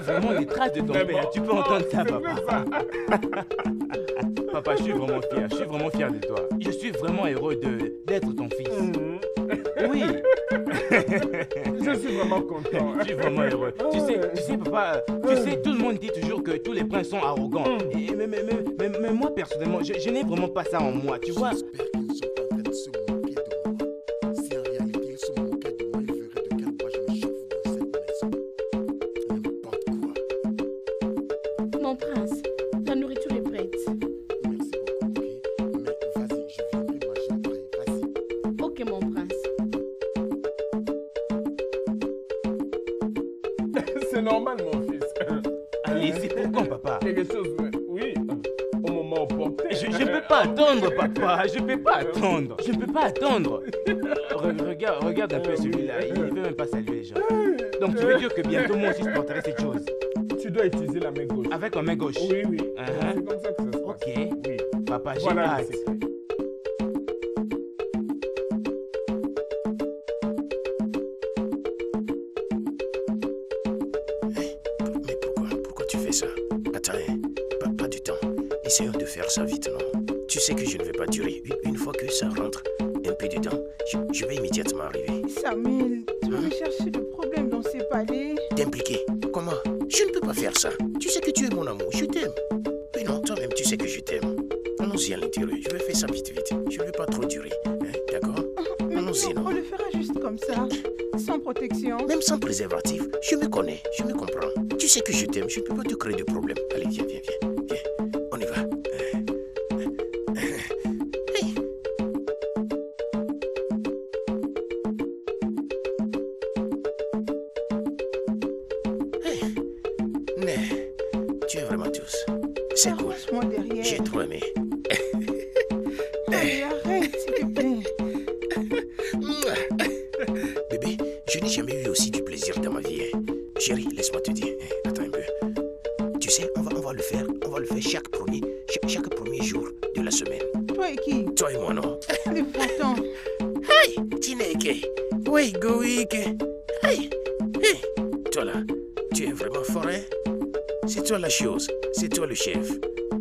vraiment les traces de ton père. Tu peux entendre ça, papa. Papa, je suis vraiment fier de toi. Je suis vraiment heureux d'être ton fils. Oui. Je suis vraiment content. Je suis vraiment heureux. Tu sais, papa, tout le monde dit toujours que tous les princes sont arrogants. Mais moi, personnellement, je n'ai vraiment pas ça en moi, tu vois. J'espère qu'ils ne sont pas en train de se moquer de moi. Si en réalité ils se moquaient de moi, ils verraient de quel bois je me chauffe dans cette maison. N'importe quoi. Mon prince, la nourriture est prête. Merci beaucoup, ok? Mais vas-y, je viendrai manger après. Vas-y. Ok, mon prince. C'est normal, mon fils. Allez, c'est pour quand, papa? Quelque chose, oui, au moment opportun. Je ne peux pas attendre, papa. Je ne peux pas attendre. Je ne peux pas attendre. Regarde un peu celui-là. Il ne veut même pas saluer les gens. Donc, tu veux dire que bientôt, moi aussi, je porterai cette chose. Tu dois utiliser la main gauche. Avec ma main gauche. Oui, oui. Uh-huh. C'est comme ça que ça se passe. Ok. Oui. Papa, j'ai Voilà le hâte. secret. Mais pourquoi tu fais ça? Attends, hein, pas du temps. Essayons de faire ça vite, non? Tu sais que je ne vais pas durer. Une fois que ça rentre un peu dedans, je vais immédiatement arriver. Samuel, tu vas me chercher de problèmes dans ces palais. T'impliquer? Comment? Je ne peux pas faire ça. Tu sais que tu es mon amour, je t'aime. Mais non, toi-même, tu sais que je t'aime. Allons-y à l'intérieur. Je vais faire ça vite. Je ne vais pas trop durer. Hein, d'accord? Allons-y, non? On le fera juste comme ça, sans protection. Même sans préservatif, je me connais, je me comprends. Tu sais que je t'aime, je ne peux pas te créer de problème. Allez, viens. On y va. Hey. Hey. Mais, tu es vraiment douce. C'est cool. Arrange-moi derrière. J'ai trop aimé. Allez, arrête, s'il te plaît. Bébé, je n'ai jamais eu aussi du plaisir dans ma vie. Hein. Chérie, laisse-moi te dire. Attends un peu. Tu sais, on va le faire. On va le faire chaque premier jour de la semaine. Toi et qui? Toi et moi, non? Allez, va-t'en. Hey, Tineke. Oui, Goïke. Hey, toi là, tu es vraiment fort, hein? C'est toi la chose. C'est toi le chef.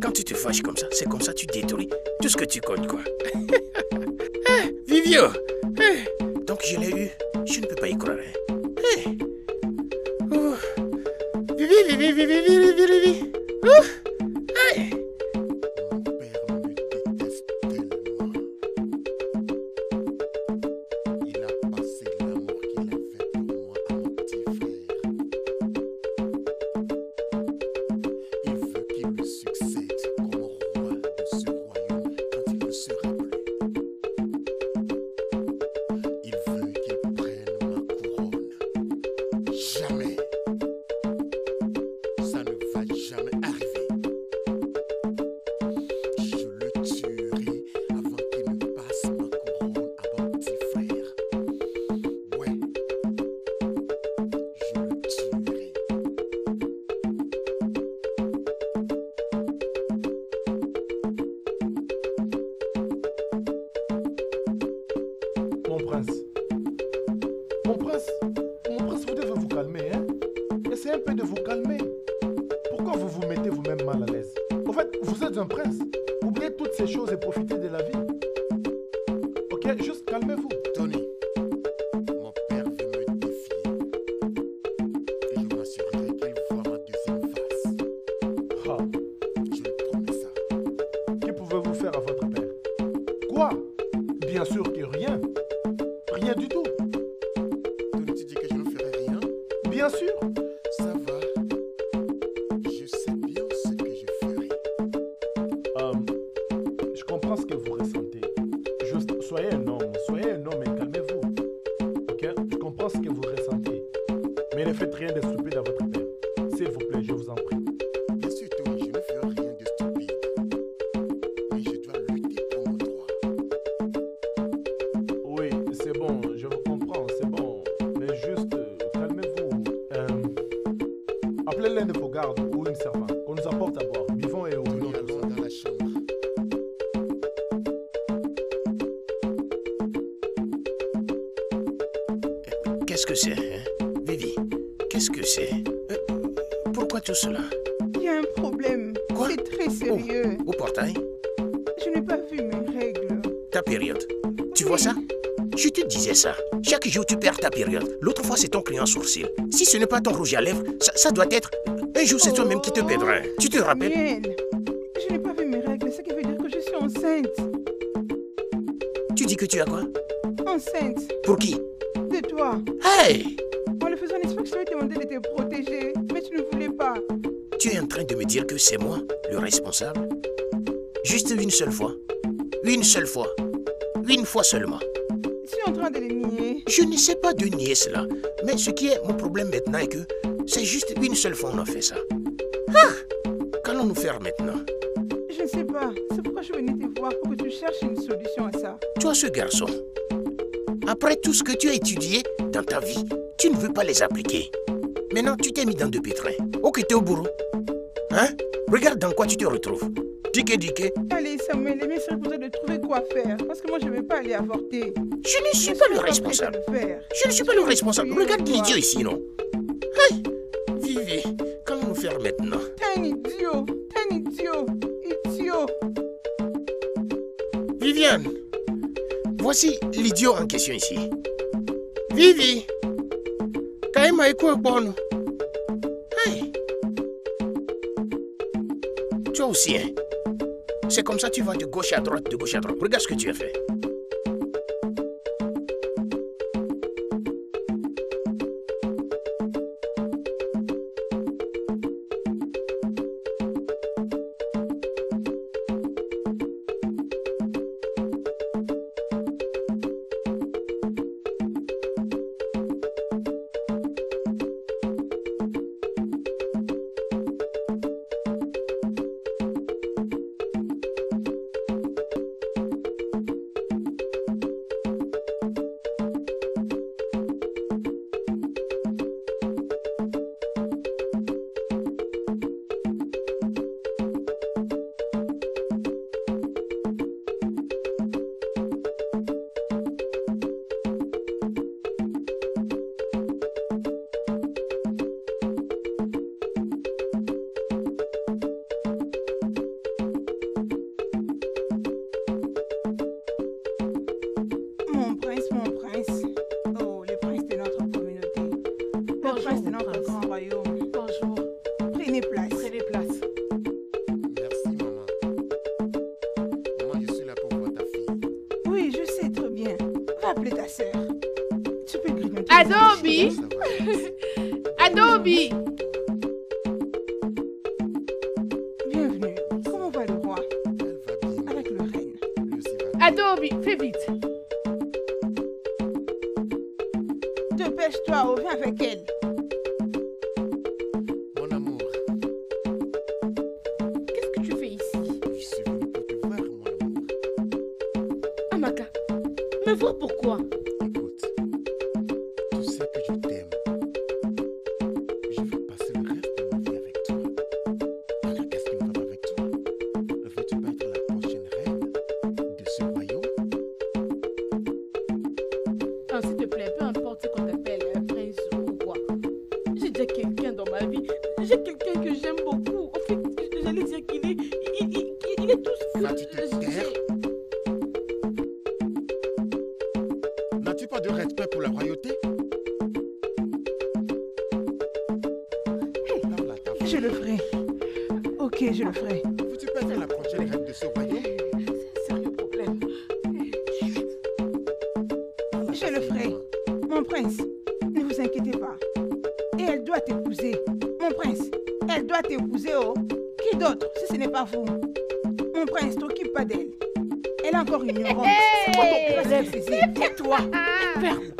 Quand tu te fâches comme ça, c'est comme ça tu détruis tout ce que tu cognes, quoi. Vivio. Donc je l'ai eu. Je ne peux pas y croire. Hein. Oh. Vivi. Oh. Hey. Mon père me déteste tellement. Il a passé l'amour qu'il avait pour moi à mon petit frère. Il veut qu'il me succède comme roi de ce royaume quand il ne sera plus. Il veut qu'il prenne ma couronne. Jamais. Ça ne va jamais arriver. Je le tuerai avant qu'il ne passe ma couronne à mon petit frère. Ouais. Je le tuerai. Mon prince. Mon prince, vous devez vous calmer, hein? Essayez un peu de vous calmer. Pourquoi vous vous mettez vous-même mal à l'aise? En fait, vous êtes un prince. Oubliez toutes ces choses et profitez de la vie. Ok, juste calmez-vous. Tony, mon père veut me défier. Et je m'assurerai qu'il voit ma deuxième face. Ah, Je lui promets ça. que pouvez-vous faire à votre père? Quoi? Bien sûr que rien. Rien du tout. Tony, tu dis que je ne ferai rien? Bien sûr. Ça va. Je sais bien ce que je ferai. Je comprends ce que vous ressentez. Juste, soyez un homme et calmez-vous. Ok? Je comprends ce que vous ressentez. Mais ne faites rien de stupide à votre père. S'il vous plaît, je vous en prie. Bien sûr, Tony, je ne ferai rien de stupide. Mais je dois lutter pour mon droit. Oui, c'est bon, je vous comprends, c'est bon. Mais juste, calmez-vous. Appelez l'un de vos gardes ou une servante qu'on nous apporte à boire. Vivons et oublions Tony, tout allons ça. dans la chambre. Qu'est-ce que c'est, hein? Vivi, qu'est-ce que c'est? Pourquoi tout cela? Il y a un problème. Quoi? C'est très sérieux. Au portail? Je n'ai pas vu mes règles. Ta période. Tu vois ça? Je te disais ça. Chaque jour, tu perds ta période. L'autre fois, c'est ton client sourcil. Si ce n'est pas ton rouge à lèvres, ça doit être... Un jour, c'est toi-même qui te perdras. Tu te rappelles? Samuel, je n'ai pas vu mes règles, ce qui veut dire que je suis enceinte. Tu dis que tu as quoi? Enceinte Pour qui? de toi. Hey! En le faisant, n'est-ce pas que je t'avais demandé de te protéger, mais tu ne voulais pas. Tu es en train de me dire que c'est moi, le responsable? Juste une seule fois. Une seule fois. Une fois seulement. Tu es en train de les nier. Je ne sais pas de nier cela. Mais ce qui est mon problème maintenant est que c'est juste une seule fois qu'on a fait ça. Ah! Qu'allons-nous faire maintenant? Je ne sais pas. C'est pourquoi je venais te voir pour que tu cherches une solution à ça. Toi, ce garçon, après tout ce que tu as étudié dans ta vie, tu ne veux pas les appliquer. Maintenant, tu t'es mis dans deux pétrins. Ok, t'es au bourreau. Hein? Regarde dans quoi tu te retrouves. Dike. Allez, Samuel, les mieux serait pour toi de trouver quoi faire. Parce que moi, je ne vais pas aller avorter. Je ne suis pas le responsable. Je ne suis pas le responsable. Regarde l'idiot ici, non? Hey! Vivi, qu'allons-nous faire maintenant? T'es un idiot. T'es un idiot. Idiot. Viviane, voici l'idiot en question ici. Vivi, Kaima est quoi bon? Hey! Toi aussi, hein? C'est comme ça que tu vas de gauche à droite, de gauche à droite. Regarde ce que tu as fait. Mon prince, mon prince. Oh, le prince de notre communauté. Le prince de notre grand royaume. Bonjour. Prenez place. Prenez place. Merci, maman. Maman, je suis là pour voir ta fille. Oui, je sais très bien. Va appeler ta sœur. Tu peux grignoter. Adobe. Ça va. Adobe. Bienvenue. Comment va le roi? Elle va bien. Avec le reine. Lui aussi va bien. Adobe, fais vite. Dépêche-toi, oh, viens avec elle. Mon amour, Qu'est-ce que tu fais ici? je suis venu pour te voir, mon amour. Amaka, me voir pourquoi? Écoute, tu sais que je t'aime. Je veux passer le reste de ma vie avec toi. Alors, qu'est-ce qui ne va pas avec toi? Ne veux-tu pas être la prochaine reine de ce royaume? Ah, s'il te plaît, peu importe ce qu'on t'appelle, prince ou quoi. J'ai déjà quelqu'un dans ma vie. J'ai quelqu'un que j'aime beaucoup. En fait, j'allais dire qu'il est... Il est tout ce que... Vas-tu te taire? N'as-tu pas de respect pour la royauté? Parle à ta fille. Je le ferai. Ok, je le ferai. Veux-tu pas être la prochaine reine de ce royaume? C'est un sérieux problème. Parle à ta Je le fille, ferai. maman. Mon prince, ne vous inquiétez pas. Et elle doit t'épouser. Mon prince, elle doit t'épouser, oh. Qui d'autre, si ce n'est pas vous? Mon prince, t'occupe pas d'elle. Elle est encore ignorante. C'est quoi ton problème? Tais-toi. Ferme.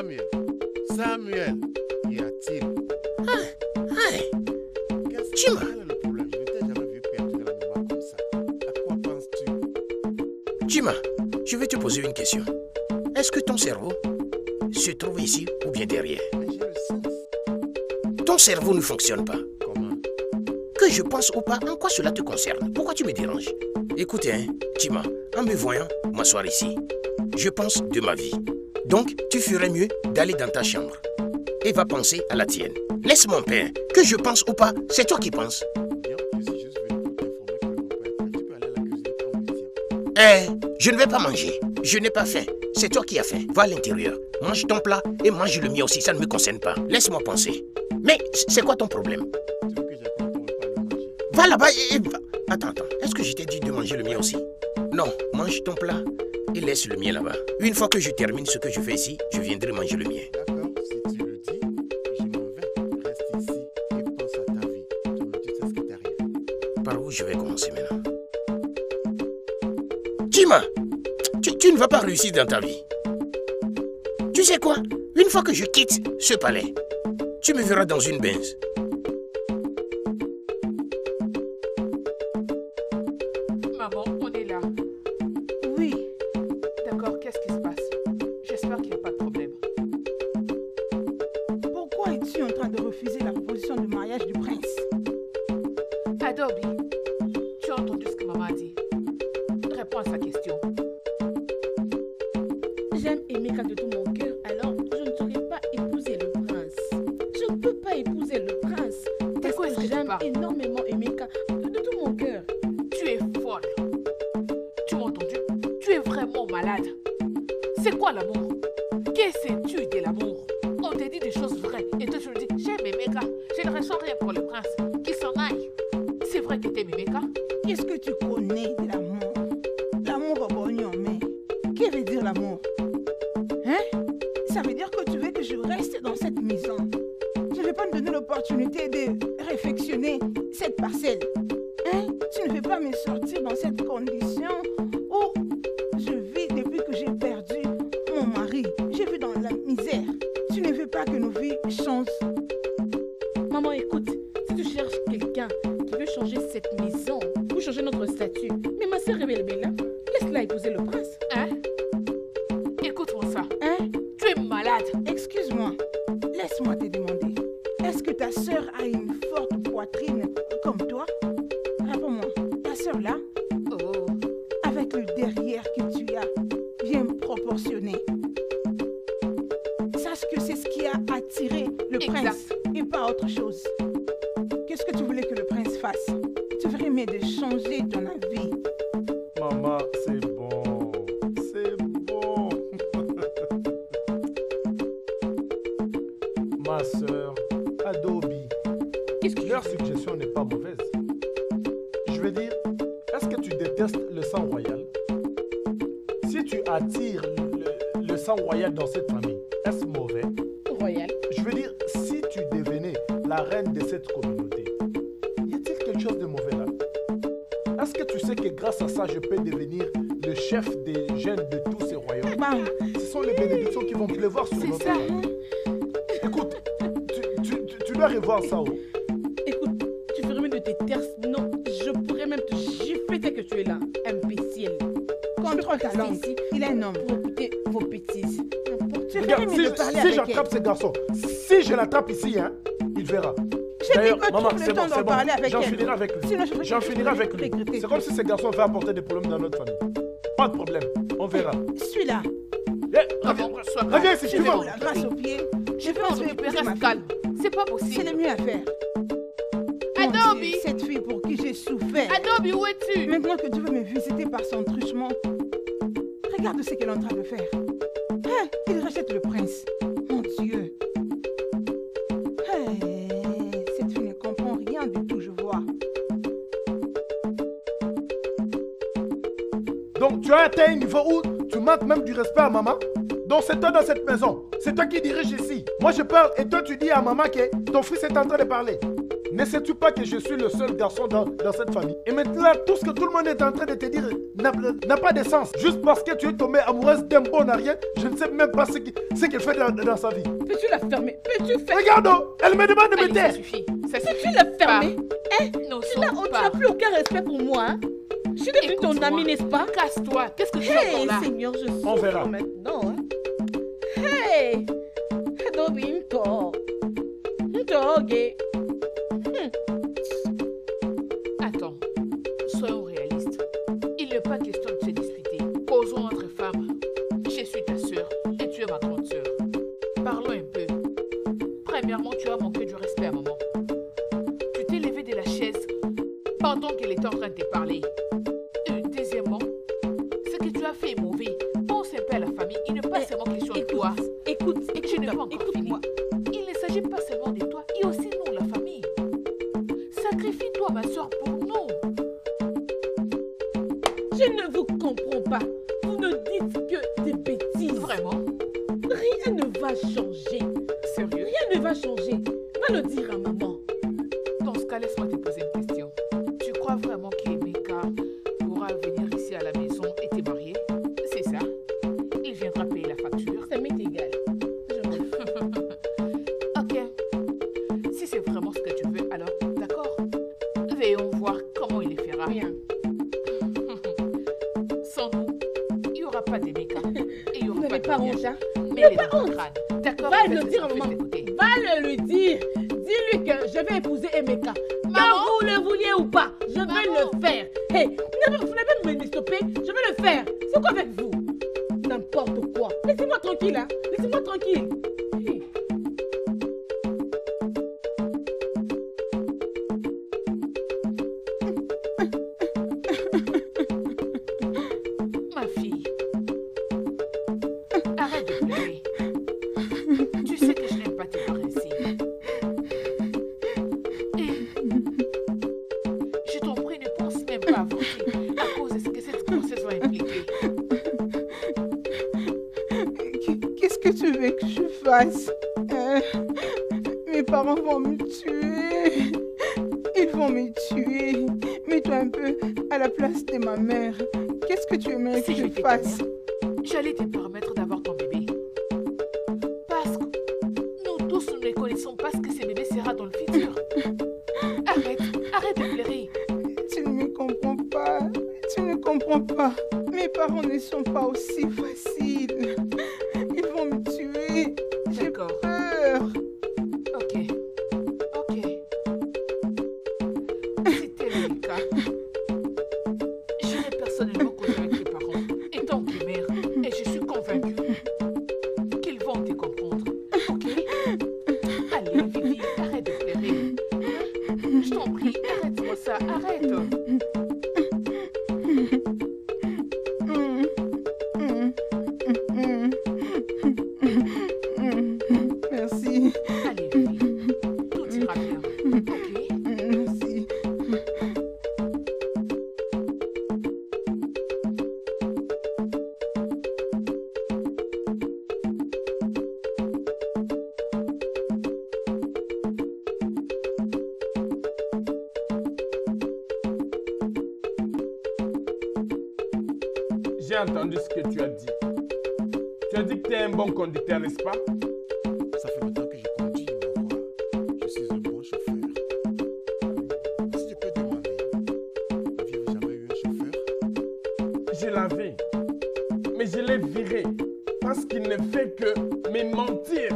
Samuel, qu'y a-t-il? Chima. Quel est le problème? Je ne t'ai jamais vu perdu de la mémoire comme ça. À quoi penses-tu? Chima, je vais te poser une question. Est-ce que ton cerveau se trouve ici ou bien derrière? Mais j'ai le sens. Ton cerveau ne fonctionne pas. Comment? Que je pense ou pas, en quoi cela te concerne? Pourquoi tu me déranges? Écoute, Chima, en me voyant m'asseoir ici, je pense de ma vie. Donc, tu ferais mieux d'aller dans ta chambre et va penser à la tienne. Laisse mon père, que je pense ou pas, c'est toi qui penses. Bien, je suis juste venu pour t'informer que le repas est prêt. Tu peux aller à la cuisine et prendre le tien. Je ne vais pas manger. Je n'ai pas faim. C'est toi qui as faim. Va à l'intérieur. Mange ton plat et mange le mien aussi. Ça ne me concerne pas. Laisse-moi penser. Mais c'est quoi ton problème? Tu veux que j'apprenne ton repas à le manger? Va là-bas et va. Attends. Est-ce que je t'ai dit de manger le mien aussi? Non, mange ton plat et laisse le mien là-bas. Une fois que je termine ce que je fais ici, je viendrai manger le mien. D'accord, si tu le dis, je m'en vais. Reste ici et pense à ta vie. Toi-même, tu sais ce qui t'arrive. Par où je vais commencer maintenant? Chima, tu ne vas pas réussir dans ta vie. Tu sais quoi? Une fois que je quitte ce palais, tu me verras dans une benz. Maman, on est là. Oui, D'accord, qu'est-ce qui se passe? J'espère qu'il n'y a pas de problème. pourquoi es-tu en train de refuser la proposition de mariage du prince? Adobe, tu as entendu ce que maman a dit? Réponds à sa question. J'aime Emeka de tout mon cœur, alors je ne saurais pas épouser le prince. Je ne peux pas épouser le prince. Parce quoi est-ce que que tu j'aime parles? énormément Emeka de tout mon cœur. Tu es folle. Tu m'as entendu? Tu es vraiment malade. C'est quoi l'amour? Qu'est-ce que tu de l'amour? On te dit des choses vraies et toi tu me dis j'aime Emeka. Je ne ressens rien pour le prince. Qu'il s'en aille. C'est vrai que t'aimes Emeka? Qu'est-ce que tu connais de l'amour? L'amour au bonheur, mais que veut dire l'amour? Hein? Ça veut dire que tu veux que je reste dans cette maison. Je ne vais pas me donner l'opportunité de réfectionner cette parcelle. Hein? Tu ne veux pas me sortir dans cette condition où je vis depuis que j'ai perdu mon mari. Je vis dans la misère. Tu ne veux pas que nos vies changent. Maman, écoute, si tu cherches quelqu'un qui veut changer cette maison ou changer notre statut, mais ma soeur est belle, laisse-la épouser le prince. Hein? Écoute-moi ça. Hein? Tu es malade. Excuse-moi, laisse-moi te demander. Est-ce que ta sœur a une forte poitrine comme toi? Réponds-moi, ta sœur là, Oh. avec le derrière que tu as, bien proportionné. Sache que c'est ce qui a attiré le Exact. prince et pas autre chose. Qu'est-ce que tu voulais que le prince fasse? Tu ferais mieux de changer ton avis. Maman, c'est bon. C'est bon. Ma soeur, Adobe, Qu'est-ce que leur suggestion n'est pas mauvaise. Je veux dire, est-ce que tu détestes le sang royal? Si tu attires le sang royal dans cette famille, est-ce mauvais? Royal. Je veux dire, si tu devenais la reine de cette communauté, y a-t-il quelque chose de mauvais là? Est-ce que tu sais que grâce à ça, je peux devenir le chef des jeunes de tous ces royaumes? Bam! Ce sont les bénédictions qui vont pleuvoir sur C'est notre ça. famille. Écoute, tu dois revoir ça. Oh. Écoute, tu ferais mieux de te taire, sinon je pourrais même te gifler dès que tu es là, imbécile. Contrôle ta langue. Ici Il est un homme. pour écouter vos bêtises. N'importe Tu Regarde, ferais mieux de parler si avec j'attrape elle. ce garçon, si je l'attrape ici, hein, il verra. J'ai dit D'ailleurs, que tu maman, trouves c'est le temps bon, d'en c'est bon. parler avec J'en elle. finirai avec lui. Sinon, je vais J'en te finirai avec lui. regretter. C'est comme si ce garçon va apporter des problèmes dans notre famille. Pas de problème, on verra. Suis-là. Eh, Maman, reviens, sois calme. reviens ici, Je tu vais vas. vous la grâce au pied. Je peux m'en vais occuper, épouser ma reste fille. calme. C'est pas C'est possible. le mieux à faire. Mon Adobe! Dieu, cette fille pour qui j'ai souffert. Adobe, où es-tu? Maintenant que tu veux me visiter par son truchement, regarde ce qu'elle est en train de faire. Hein, il rachète le prince. Mon Dieu. Cette fille ne comprend rien du tout, je vois. Donc tu as atteint un niveau où tu manques même du respect à maman. Donc c'est toi dans cette maison. C'est toi qui dirige ici. Moi je parle et toi tu dis à maman que ton fils est en train de parler. Ne sais-tu pas que je suis le seul garçon dans cette famille? Et maintenant, tout ce que tout le monde est en train de te dire n'a pas de sens. Juste parce que tu es tombée amoureuse d'un bon à rien, je ne sais même pas ce qu'elle fait dans sa vie. Peux-tu la fermer? Peux-tu faire... Regarde, elle me demande de me taire. Ça suffit. Ça Peux-tu suffit. la fermer? Hein? Non, Tu n'as plus aucun respect pour moi, hein? Je suis devenue ton ami, n'est-ce pas? Casse-toi. Qu'est-ce que tu fais Hey, là? Seigneur, je On souffre verra. maintenant, hein? Hey! Dobinto! Ntoge! Attends, soyons réalistes. Il n'est pas question de se disputer. Causons entre femmes. Je suis ta sœur et tu es ma grande sœur. Parlons un peu. Premièrement, tu as manqué du respect à maman. Tu t'es levé de la chaise pendant qu'elle était en train de te parler. Et deuxièmement, ce que tu as fait est mauvais. Pense un peu à la famille. Il n'est pas seulement question de toi. Je n'ai pas encore fini. Il ne s'agit pas seulement de toi, et aussi nous, la famille. Sacrifie-toi, ma soeur, pour nous. Je ne vous comprends pas. Vous ne dites que des bêtises. Vraiment? Rien ne va changer. Sérieux? Rien ne va changer. Va le dire à maman. Dans ce cas, laisse-moi te poser une question. Tu crois vraiment qu'Emeka pourra venir ici à la maison et te marier? C'est ça? Il viendra payer la facture? Ça m'est égal. Je m'en fous. Ok. Si c'est vraiment ce que tu veux, alors d'accord. Veillons voir comment il le fera. Bien. Sans nous, il n'y aura pas d'Emeka. Et il n'y Vous aura pas n'avez de pas mariage. honte, hein? Mais Vous les n'avez pas dans le honte. crâne. D'accord? Va je vais le te dire à laisser maman. de côté. Va le lui dire. Dis-lui que je vais épouser Emeka. Que vous le vouliez ou pas, je vais le faire. Hey, vous n'avez pas me stopper. Je vais le faire. C'est quoi avec vous? N'importe quoi. Laissez-moi tranquille, hein. Laissez-moi tranquille. Hey. Ma fille, arrête de pleurer. Tu sais que je n'aime pas te voir ainsi. Et je t'en prie, ne pense même pas à avorter à cause de ce que cette grossesse va impliquer. Qu'est-ce que tu veux que je fasse? Mes parents vont me tuer. Ils vont me tuer. Mets-toi un peu à la place de ma mère. Qu'est-ce que tu aimerais que Si je j'étais fasse? ta mère, j'allais te permettre d'avoir ton bébé. Parce que nous tous, nous ne connaissons pas ce que ce bébé sera dans le futur. Arrête de pleurer. Tu ne me comprends pas. Tu ne comprends pas. Mes parents ne sont pas aussi faciles. Ils vont me tuer. J'ai D'accord. peur. Ok. Si tel est le cas, j'irai personnellement causer avec tes parents et ton mère, et je suis convaincue qu'ils vont te comprendre. Ok? Allez, Vivi, arrête de pleurer. Je t'en prie, arrête-moi ça, arrête. Merci. Allez, Vivi, tout ira bien. Ok? Merci. J'ai entendu ce que tu as dit. Tu as dit que tu es un bon conducteur, n'est-ce pas? Ça fait longtemps que je conduis, mon roi. Je suis un bon chauffeur. Si je peux demander, aviez-vous jamais eu un chauffeur? Je l'avais. Mais je l'ai viré. Parce qu'il ne fait que me mentir.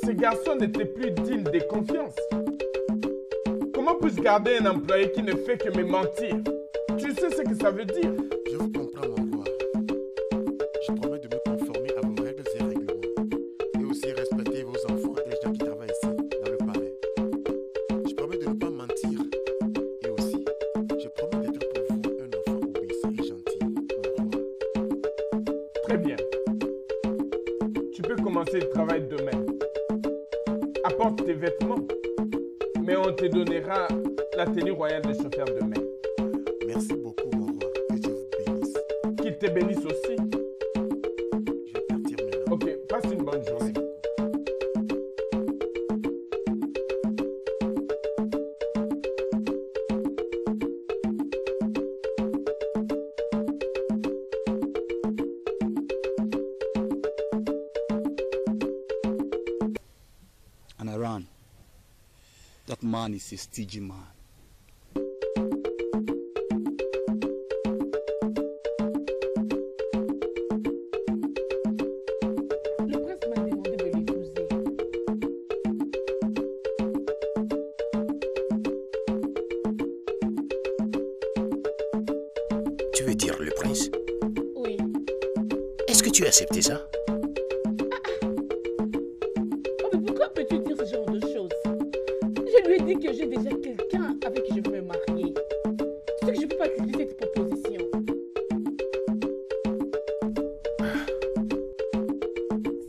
Ce garçon n'était plus digne de confiance. Comment puis-je garder un employé qui ne fait que me mentir? Tu sais ce que ça veut dire? Je vous comprends, mon roi. Je promets de me conformer à vos règles et règlements. Et aussi respecter vos enfants et les gens qui travaillent ici, dans le palais. Je promets de ne pas mentir. Et aussi, je promets d'être pour vous un enfant obéissant et gentil, mon roi. Très bien. Tu peux commencer le travail demain. Apporte tes vêtements. Mais on te donnera la tenue royale de chauffeur demain. Merci beaucoup, mon roi. Que Dieu vous bénisse. Qu'il te bénisse aussi. Je vais partir maintenant. Ok, passe une bonne journée. Merci beaucoup. And Aran, that man is a stagey man. Le prince m'a demandé de l'épouser. Tu veux dire le prince? Oui. Est-ce que tu as accepté ça? Oh, mais pourquoi peux-tu dire ce genre de choses? Je lui ai dit que j'ai déjà quelqu'un avec qui je veux me marier. Tu sais que je ne peux pas accepter cette proposition.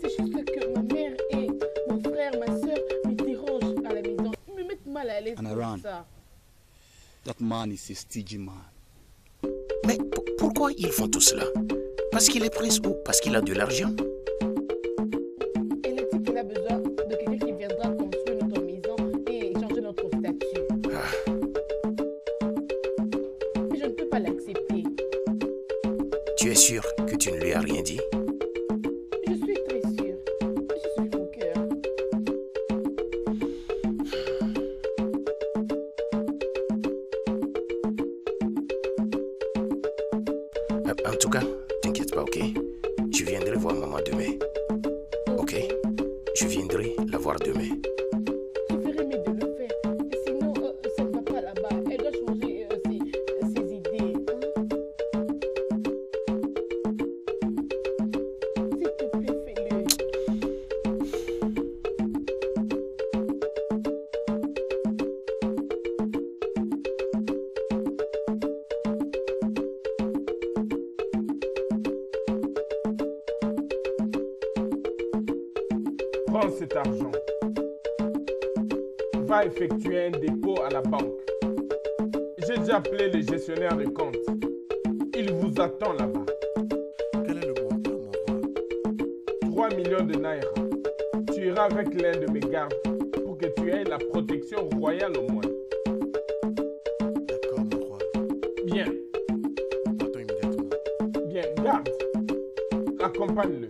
C'est juste que ma mère et mon frère, ma soeur me dérangent à la maison. Ils me mettent mal à l'aise And pour Aran, ça. that man is a stagey man. Mais pourquoi ils font tout cela? Parce qu'il est prince ou parce qu'il a de l'argent? Elle a dit qu'elle a besoin de quelqu'un qui viendra construire notre maison et changer notre statut. Mais je ne peux pas l'accepter. Tu es sûr que tu ne lui as rien dit? Je suis très sûre. Je suis mon cœur. En tout cas, t'inquiète pas, ok? Je viendrai voir maman demain. Ok? Je viendrai la voir demain. Je ferais mieux de le faire. Sinon, ça ne va pas là-bas. Elle doit changer ses idées. S'il te plaît, fais-le. Prends cet argent. Va effectuer un dépôt à la banque. J'ai déjà appelé le gestionnaire de compte. Il vous attend là-bas. Quel est le montant, mon roi? 3 millions de naira. Tu iras avec l'un de mes gardes pour que tu aies la protection royale au moins. D'accord, mon roi. Bien, Partons immédiatement. bien, garde. Accompagne-le.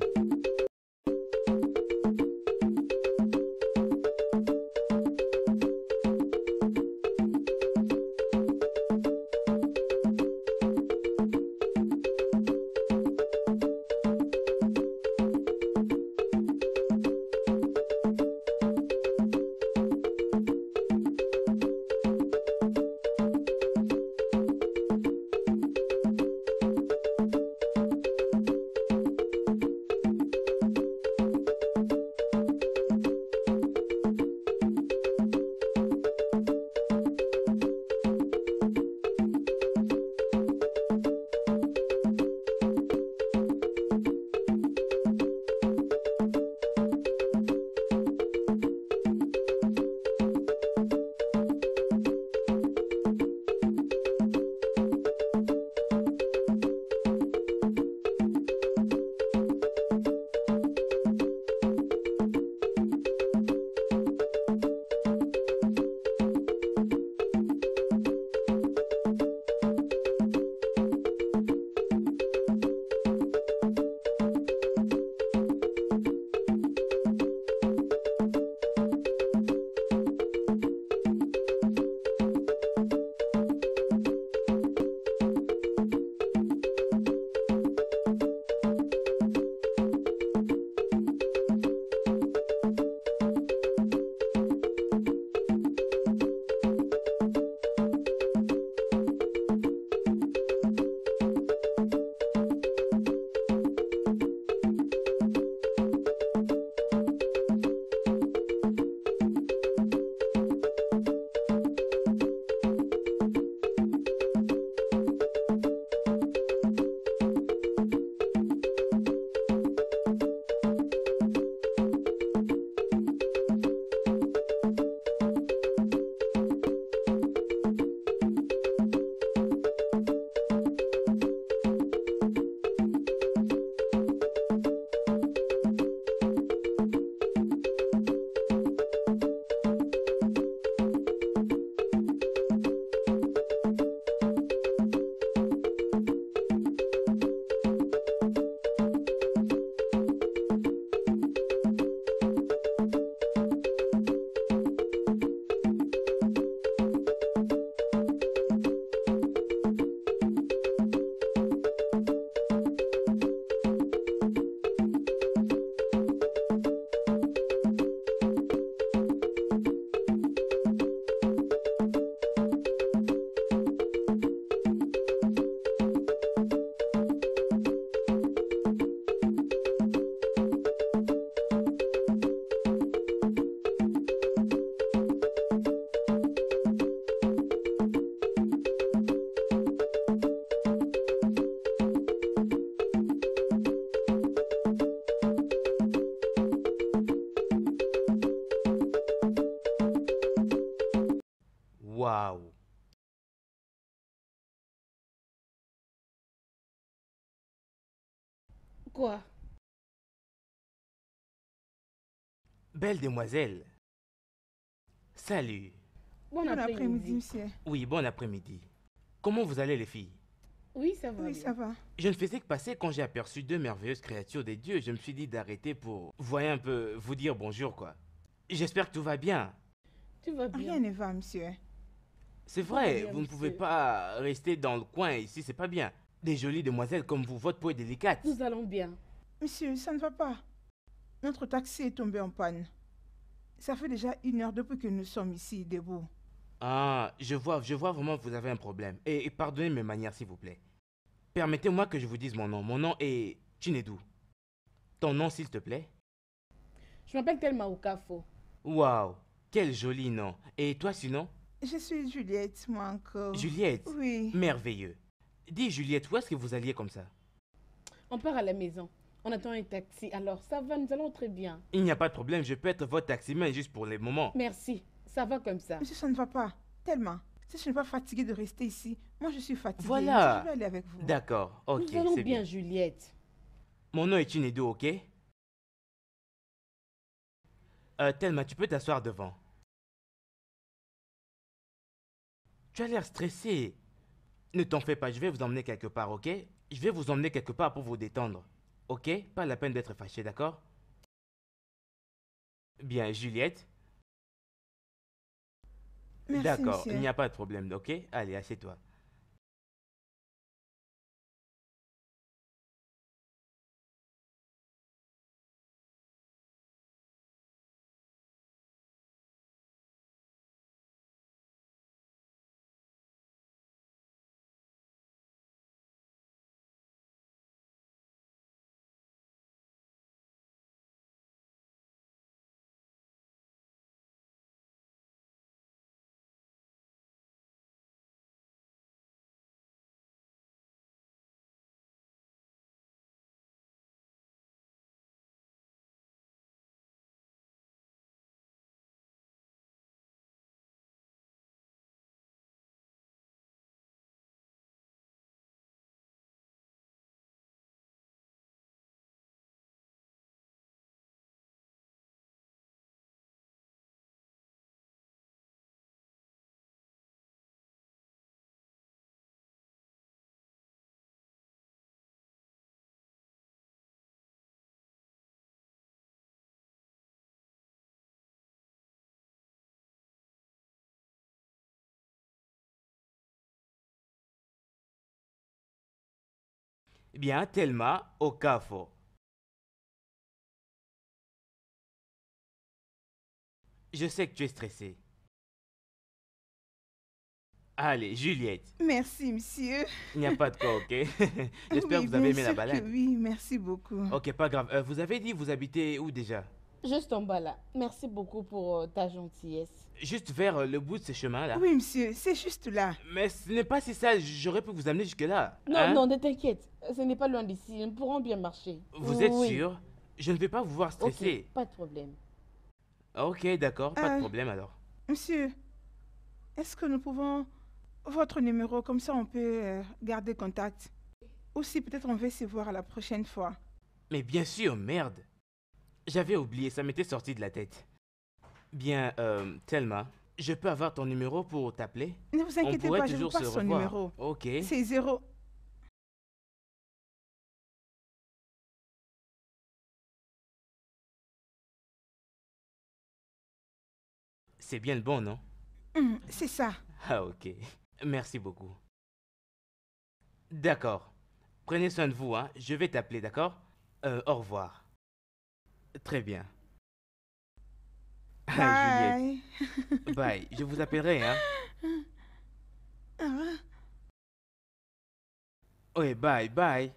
Waouh. Quoi? Belle demoiselle. Salut. Bon Bon après-midi, après-midi. monsieur. Oui, bon après-midi. Comment vous allez les filles? Oui, ça va. Oui, bien. ça va. Je ne faisais que passer quand j'ai aperçu deux merveilleuses créatures des dieux. Je me suis dit d'arrêter pour, voyez un peu, vous dire bonjour quoi. J'espère que tout va bien. Tu vas bien. Rien ne va, monsieur. C'est Tout vrai, va bien, vous ne pouvez monsieur. pas rester dans le coin ici, c'est pas bien. Des jolies demoiselles comme vous, votre peau est délicate. Nous allons bien. Monsieur, ça ne va pas. Notre taxi est tombé en panne. Ça fait déjà 1 heure depuis que nous sommes ici, debout. Ah, je vois vraiment que vous avez un problème. Et pardonnez mes manières s'il vous plaît. Permettez-moi que je vous dise mon nom. Mon nom est Chinedu. Ton nom s'il te plaît? Je m'appelle Thelma Okafo. Waouh, quel joli nom. Et toi sinon? Je suis Juliette, moi encore. Juliette? Oui. Merveilleux. Dis Juliette, où est-ce que vous alliez comme ça? On part à la maison. On attend un taxi. Alors, ça va, nous allons très bien. Il n'y a pas de problème, je peux être votre taximan juste pour les moments. Merci. Ça va comme ça. Monsieur, ça ne va pas. Tellement. Si je n'ai pas fatigué de rester ici, moi je suis fatiguée. Voilà. Je vais aller avec vous. D'accord, ok, Nous allons c'est bien, bien. Juliette. Mon nom est Chinedu, ok? Thelma, tu peux t'asseoir devant. Tu as l'air stressé. Ne t'en fais pas, je vais vous emmener quelque part, ok? Je vais vous emmener quelque part pour vous détendre. Ok? Pas la peine d'être fâché, d'accord? Bien, Juliette? Merci, D'accord, monsieur. il n'y a pas de problème, ok? Allez, assieds-toi. Bien, Thelma, au CAFO. Je sais que tu es stressée. Allez, Juliette, Merci, monsieur. il n'y a pas de quoi, ok? J'espère Oui, que vous avez bien aimé la sûr balade. que oui, merci beaucoup. Ok, pas grave. Vous avez dit vous habitez où déjà? Juste en bas là. Merci beaucoup pour ta gentillesse. Juste vers le bout de ce chemin-là. Oui, monsieur, c'est juste là. Mais ce n'est pas si ça, j'aurais pu vous amener jusque-là. Non, hein? non, ne t'inquiète. Ce n'est pas loin d'ici. Nous pourrons bien marcher. Vous êtes Oui. sûr? Je ne vais pas vous voir Ok, stressé. pas de problème. Ok, d'accord, pas de Euh, problème alors. Monsieur, est-ce que nous pouvons... Votre numéro, comme ça on peut garder contact. Aussi, peut-être on va se voir à la prochaine fois. Mais bien sûr, merde. J'avais oublié, ça m'était sorti de la tête. Bien, Thelma, je peux avoir ton numéro pour t'appeler? Ne vous On inquiétez pourrait pas, je vous toujours se passe son revoir. numéro. Ok. C'est 0... C'est bien le bon, non? c'est ça. Ah, ok. Merci beaucoup. D'accord. Prenez soin de vous, hein. Je vais t'appeler, d'accord? Au revoir. Très bien. Bye. Juliette, bye. Je vous appellerai, hein. Ah. Oui, bye, bye.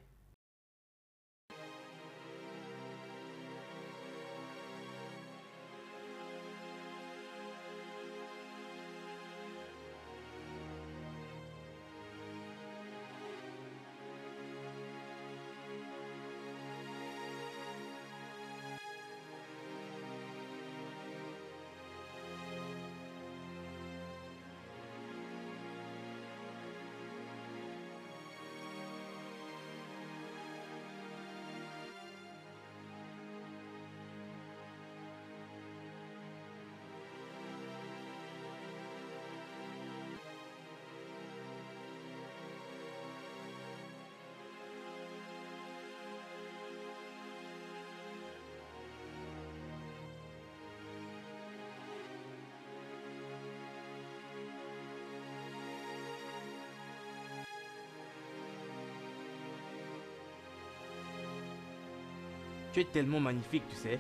Tu es tellement magnifique, tu sais.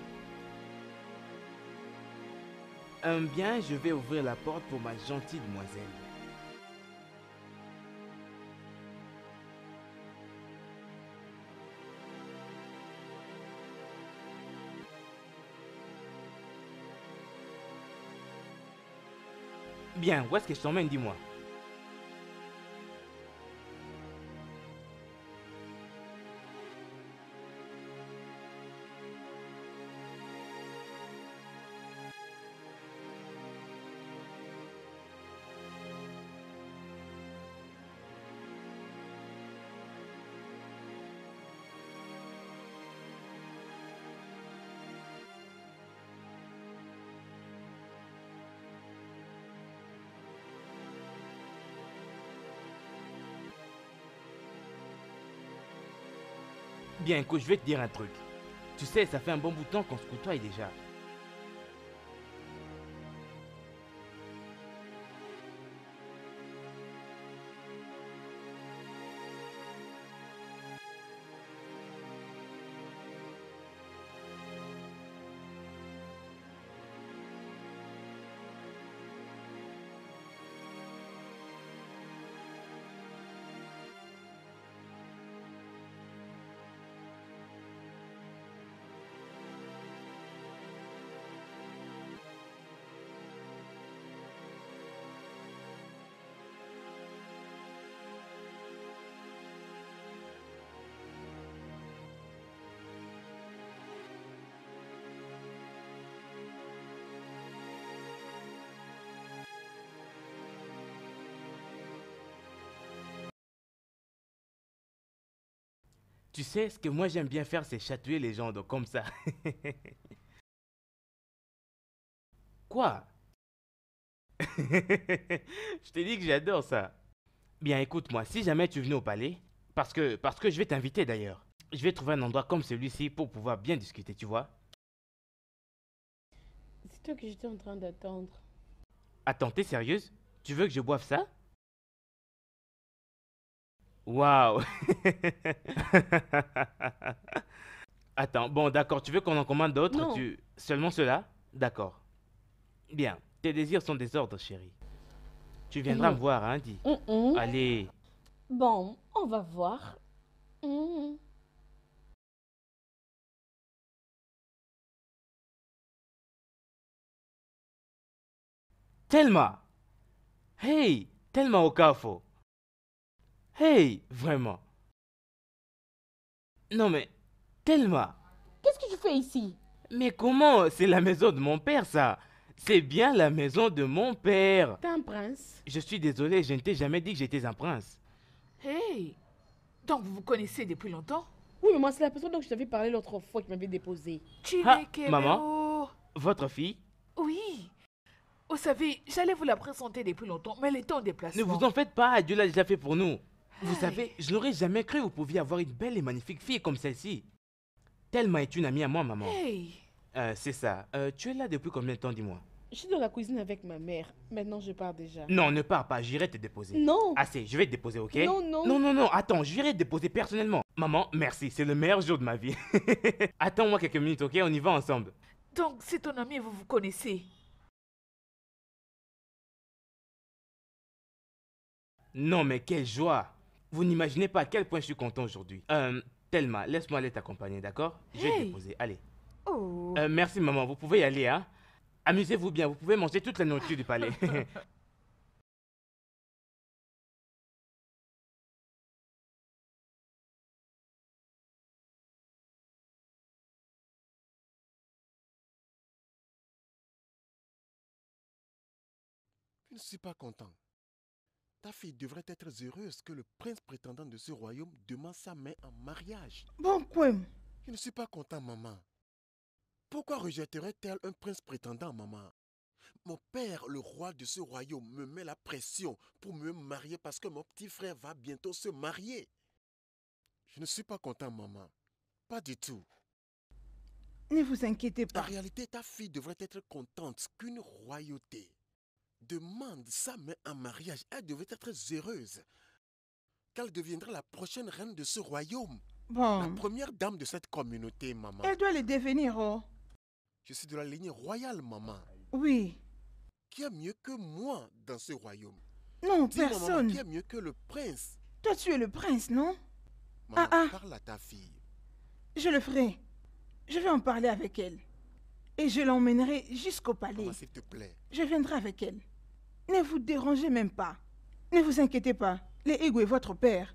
Bien, je vais ouvrir la porte pour ma gentille demoiselle. Bien, où est-ce que je t'emmène, dis-moi? Bien, écoute, je vais te dire un truc. Tu sais, ça fait un bon bout de temps qu'on se côtoie déjà. Tu sais, ce que moi j'aime bien faire, c'est chatouiller les gens, donc comme ça. Quoi? Je t'ai dit que j'adore ça. Bien, écoute-moi, si jamais tu venais au palais, parce que je vais t'inviter d'ailleurs. Je vais trouver un endroit comme celui-ci pour pouvoir bien discuter, tu vois. C'est toi que j'étais en train d'attendre. Attends, t'es sérieuse? Tu veux que je boive ça? Waouh! Attends, bon, d'accord, tu veux qu'on en commande d'autres? Non. Seulement cela? D'accord. Bien, tes désirs sont des ordres, chérie. Tu viendras me voir, hein, dis. Allez. Bon, on va voir. Thelma! Hey! Thelma Okafo! Hey! Vraiment! Non mais, Thelma! Qu'est-ce que tu fais ici? Mais comment? C'est la maison de mon père, ça! C'est bien la maison de mon père! T'es un prince. Je suis désolé, je ne t'ai jamais dit que j'étais un prince. Hey! Donc vous vous connaissez depuis longtemps? Oui, mais moi, c'est la personne dont je t'avais parlé l'autre fois qui m'avait déposé. Chineke maman? Meo. Votre fille? Oui. Vous savez, j'allais vous la présenter depuis longtemps, mais elle était en Ne déplacement. vous en faites pas, Dieu l'a déjà fait pour nous. Vous savez, je n'aurais jamais cru que vous pouviez avoir une belle et magnifique fille comme celle-ci. Thelma est une amie à moi, maman. Hey! C'est ça. Tu es là depuis combien de temps, dis-moi? Je suis dans la cuisine avec ma mère. Maintenant, je pars déjà. Non, ne pars pas, j'irai te déposer. Non. Assez, je vais te déposer, ok? Non, non. Non, attends, j'irai te déposer personnellement. Maman, merci, c'est le meilleur jour de ma vie. Attends-moi quelques minutes, ok? On y va ensemble. Donc c'est ton ami et vous vous connaissez. Non, mais quelle joie! Vous n'imaginez pas à quel point je suis content aujourd'hui. Thelma, laisse-moi aller t'accompagner, d'accord? Je vais te Hey. déposer, allez. Oh! Merci, maman, vous pouvez y aller, hein? Amusez-vous bien, vous pouvez manger toute la nourriture du palais. Je ne suis pas content. Ta fille devrait être heureuse que le prince prétendant de ce royaume demande sa main en mariage. Bon, quoi? Je ne suis pas content, maman. Pourquoi rejetterait-elle un prince prétendant, maman? Mon père, le roi de ce royaume, me met la pression pour me marier parce que mon petit frère va bientôt se marier. Je ne suis pas content, maman. Pas du tout. Ne vous inquiétez En pas. réalité, ta fille devrait être contente qu'une royauté demande sa main en mariage. Elle devrait être heureuse qu'elle deviendra la prochaine reine de ce royaume. Bon. La première dame de cette communauté, maman. Elle doit le devenir, oh. Je suis de la lignée royale, maman. Oui. Qui est mieux que moi dans ce royaume? Non, Dis-moi, maman, personne. qui est mieux que le prince? Toi, tu es le prince, non? Maman, Ah. parle à ta fille. Je le ferai. Je vais en parler avec elle. Et je l'emmènerai jusqu'au palais. Maman, s'il te plaît. Je viendrai avec elle. Ne vous dérangez même pas. Ne vous inquiétez pas. Les Igwe, votre père,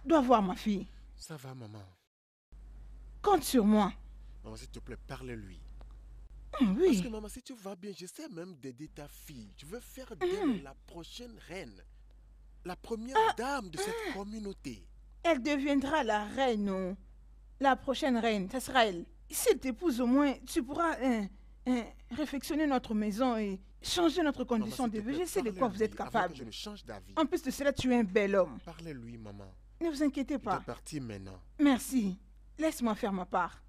doit voir ma fille. Ça va, maman. Compte sur moi. Maman, s'il te plaît, parle-lui. Oui. Parce que maman, si tu vas bien, j'essaie même d'aider ta fille. Je veux faire d'elle la prochaine reine. La première dame de cette communauté. Elle deviendra la reine, non? La prochaine reine, ça sera elle. Si elle t'épouse au moins, tu pourras réfectionner notre maison et changer notre condition de vie. Je sais de quoi vous êtes capable. Je ne change d'avis. En plus de cela, tu es un bel homme. Parlez-lui, maman. Ne vous inquiétez Il pas. est parti maintenant. Merci. Laisse-moi faire ma part.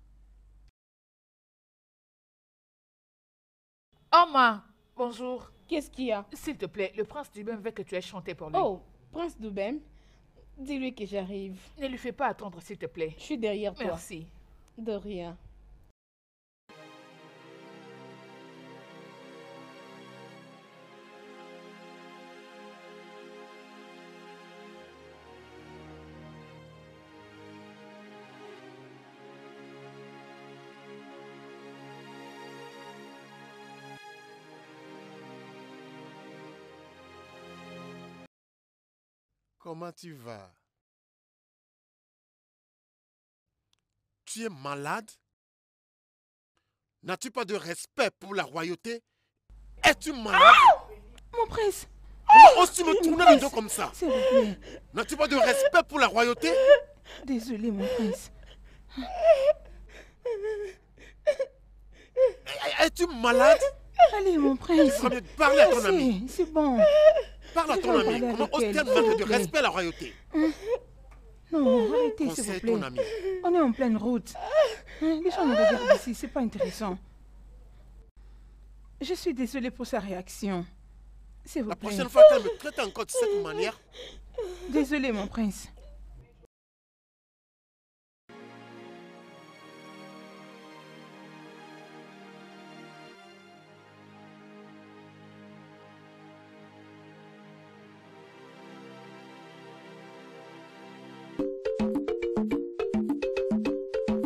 Oma, bonjour. Qu'est-ce qu'il y a? S'il te plaît, le prince Dubem veut que tu aies chanté pour lui. Oh, Prince Dubem, dis-lui que j'arrive. Ne lui fais pas attendre, s'il te plaît. Je suis derrière toi. Merci. De rien. Comment tu vas? Tu es malade? N'as-tu pas de respect pour la royauté? Es-tu malade? Mon prince. Comment oses-tu me tourner le dos comme ça? S'il vous plaît. N'as-tu pas de respect pour la royauté? Désolé, mon prince. Es-tu malade? Allez, mon Tu prince. ferais mieux de parler à ton ami. C'est bon. Parle à Je ton vais ami. parler Comment avec oses-tu elle, manquer s'il de vous plaît. respect à la royauté? Non, arrêtez, s'il vous Conseille plaît. ton ami. On est en pleine route. Les gens nous regardent ici, c'est pas intéressant. Je suis désolée pour sa réaction. S'il vous La plaît. prochaine fois qu'elle me traite encore de cette manière, Désolée, mon prince.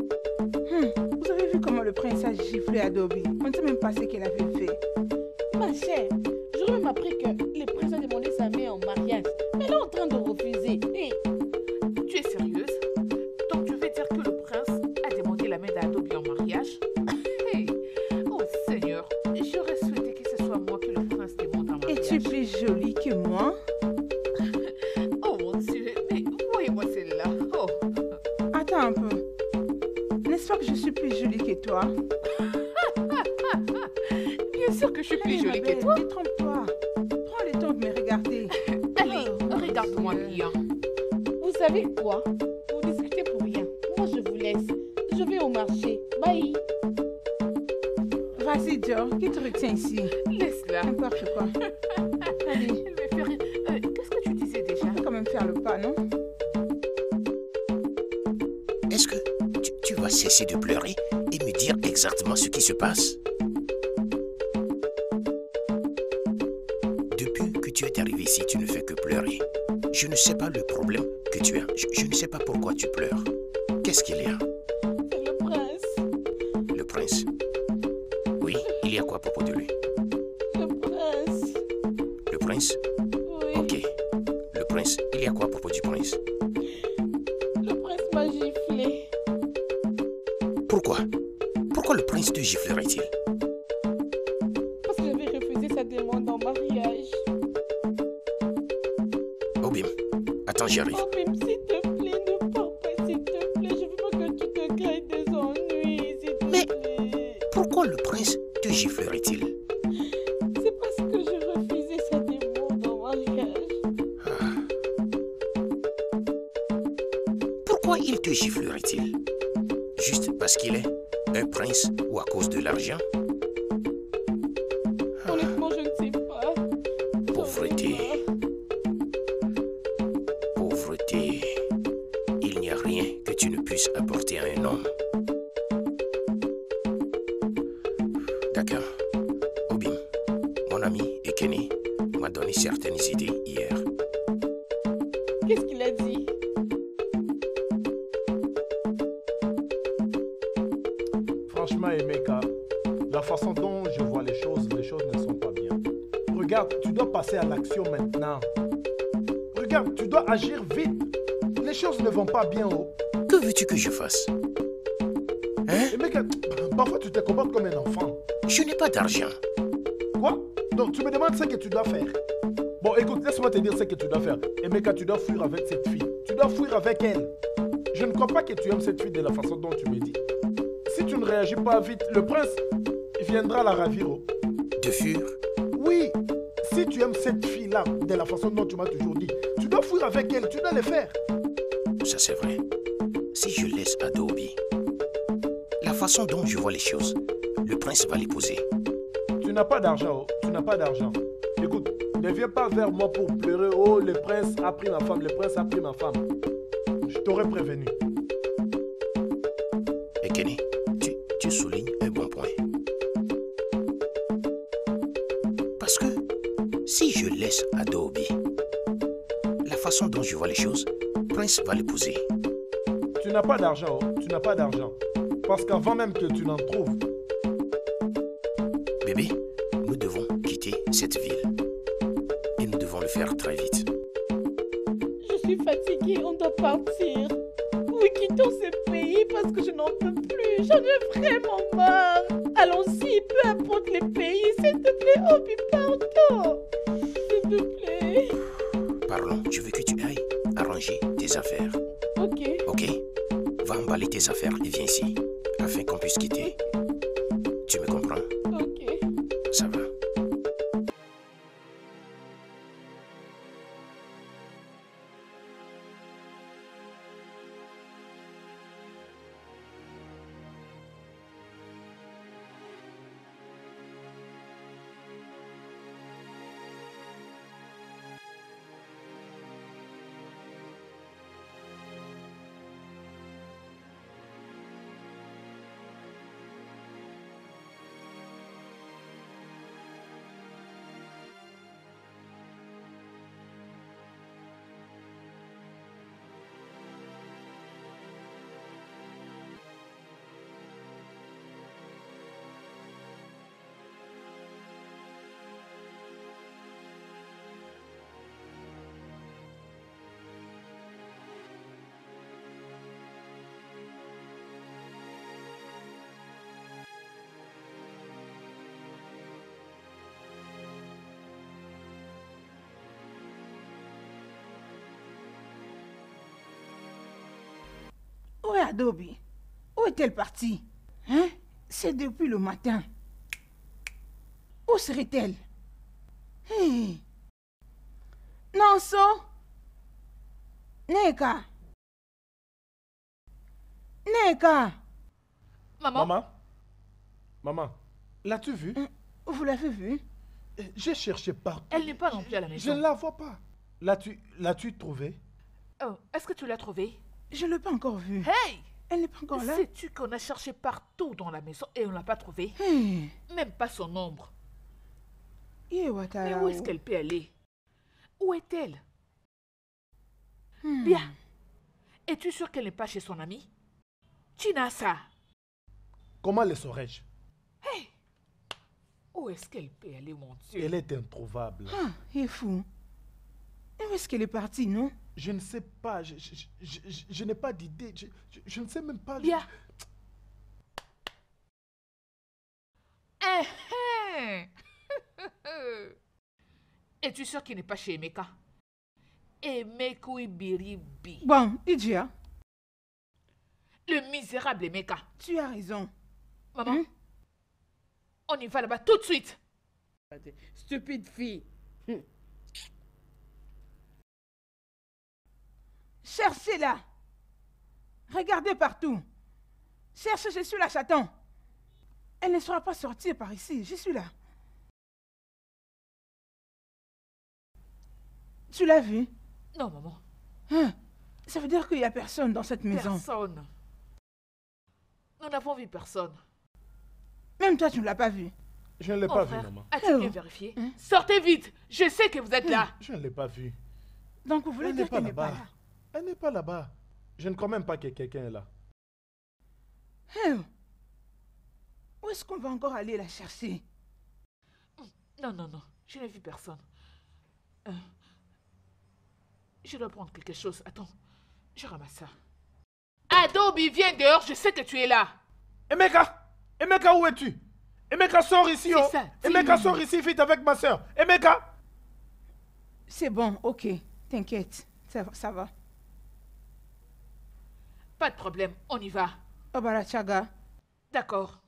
Vous avez vu comment le prince a giflé Adobe? On ne sait même pas ce qu'elle avait fait. Ma chère, j'aurais même appris que le prince a demandé sa main en mariage. Mais elle est en train de refuser. Hey, Tu es sérieuse? Donc tu veux dire que le prince a demandé la main d'Adobe en mariage? Hey. Oh Seigneur, j'aurais souhaité que ce soit moi que le prince demande en mariage. Es-tu plus jolie que moi? Oh mon Dieu, mais voyez-moi celle-là. Oh. Attends un peu. N'est-ce pas que je suis plus jolie que toi? Bien sûr que je suis plus Allez, ma jolie que belle, toi. détrompe-toi. Prends le temps de me regarder. Allez, Oh, regarde-moi Dieu. bien. vous savez quoi? Vous discutez pour rien. Moi, je vous laisse. Je vais au marché. Bye. Vas-y, Joe, qui te retient ici? Laisse-la. N'importe quoi. Allez, Elle va faire... qu'est-ce que tu disais déjà? on peut quand même faire le pas, non? Est-ce que tu vas cesser de pleurer et me dire exactement ce qui se passe? Depuis que tu es arrivé ici, tu ne fais que pleurer. Je ne sais pas le problème que tu as. Je ne sais pas pourquoi tu pleures. Qu'est-ce qu'il y a? C'est le prince. Le prince? Oui, il y a quoi à propos de lui? Le prince. Le prince? Oui. Ok. Le prince, il y a quoi à propos du prince? Le prince m'a giflé. Pourquoi? Pourquoi le prince te giflerait-il? Parce que j'avais refusé sa demande en mariage. Obim, attends, j'arrive. Oh, Bim, s'il te plaît, ne pars pas, s'il te plaît. Je veux pas que tu te crées des ennuis, s'il te Mais- plaît. Pourquoi le prince te giflerait-il? C'est parce que j'ai refusé sa demande en mariage. Pourquoi il te giflerait-il? Juste parce qu'il est un prince ou à cause de l'argent? Honnêtement, je ne sais pas. Pauvreté. Pauvreté. Il n'y a rien que tu ne Mon ami Ekene m'a donné certaines idées hier. Qu'est-ce qu'il a dit? Franchement, Emeka, la façon dont je vois les choses ne sont pas bien. Regarde, tu dois passer à l'action maintenant. Regarde, tu dois agir vite. Les choses ne vont pas bien. Oh. Que veux-tu que je fasse? Hein? Emeka, parfois tu te comportes comme un enfant. Je n'ai pas d'argent. Quoi? Donc tu me demandes ce que tu dois faire. Bon, écoute, laisse-moi te dire ce que tu dois faire. Emeka, tu dois fuir avec cette fille. Tu dois fuir avec elle. Je ne crois pas que tu aimes cette fille de la façon dont tu me dis. Si tu ne réagis pas vite, le prince viendra la ravir. Oh. De fuir? Oui. Si tu aimes cette fille-là de la façon dont tu m'as toujours dit, tu dois fuir avec elle, tu dois le faire. Ça c'est vrai. Si je laisse Adobe, la façon dont je vois les choses, le prince va l'épouser. Tu n'as pas d'argent, oh. Tu n'as pas d'argent. Écoute, ne viens pas vers moi pour pleurer. Oh, le prince a pris ma femme, le prince a pris ma femme. Je t'aurais prévenu. Ekene, tu soulignes un bon point. Parce que si je laisse Adobe, la façon dont je vois les choses, Prince va l'épouser. Tu n'as pas d'argent, oh. Tu n'as pas d'argent. Parce qu'avant même que tu n'en trouves. Bébé, nous devons quitter cette ville. Et nous devons le faire très vite. Je suis fatiguée, on doit partir. Oui, quittons ce pays parce que je n'en peux plus. J'en ai vraiment marre. Allons-y, peu importe les pays. S'il te plaît, Obi, pardon. S'il te plaît. Parlons, je veux que tu ailles arranger tes affaires. Ok. Ok? Va emballer tes affaires et viens ici, afin qu'on puisse quitter. Tu me comprends? Ok. Ça va. Où est Adobe? Où est-elle partie? Hein? C'est depuis le matin. Où serait-elle? Hey. Nonso? Neka? Neka? Maman? Maman, l'as-tu vue? Vous l'avez vue? J'ai cherché partout. Elle n'est pas non plus à la Je maison. ne la vois pas. L'as-tu trouvée? Oh, est-ce que tu l'as trouvée? Je ne l'ai pas encore vue. Hey! Elle n'est pas encore là. Sais-tu qu'on a cherché partout dans la maison et on ne l'a pas trouvée? Hey. Même pas son ombre. Mais Watara. où est-ce qu'elle peut aller? Où est-elle? Bien. Es-tu sûr qu'elle n'est pas chez son amie? Chinasa. Comment le saurais-je? Hey! Où est-ce qu'elle peut aller, mon Dieu? Elle est introuvable. Ah, il est fou. Et où est-ce qu'elle est partie, non? Je ne sais pas. Je n'ai pas d'idée. Je ne sais même pas. Bien. Es-tu sûr qu'il n'est pas chez Emeka? Emeka Ibiribi. Bon, Idia, Le misérable Emeka. tu as raison. Maman, on y va là-bas tout de suite. Stupide fille. Cherchez-la. Regardez partout. Cherchez, je suis là, chaton. Elle ne sera pas sortie par ici. Je suis là. Tu l'as vue? Non, maman. Hein? Ça veut dire qu'il n'y a personne dans cette maison. Personne. Nous n'avons vu personne. Même toi, tu ne l'as pas vue. Je ne l'ai Mon pas frère, vu, maman. as-tu bien vérifié? Sortez vite. Je sais que vous êtes là. Je ne l'ai pas vu. Donc vous voulez Elle n'est dire pas qu'elle n'est pas là-bas. là? Elle n'est pas là-bas. Je ne crois même pas que quelqu'un est là. Où est-ce qu'on va encore aller la chercher? Non, non, non. Je n'ai vu personne. Je dois prendre quelque chose. Attends. Je ramasse ça. Adobe, viens dehors. Je sais que tu es là. Emeka! Emeka, où es-tu? Emeka, sors ici. Oh. ça, Emeka, sors ici vite avec ma soeur. Emeka! C'est bon, ok. T'inquiète, ça va. Pas de problème. On y va. Obara Chaga. D'accord.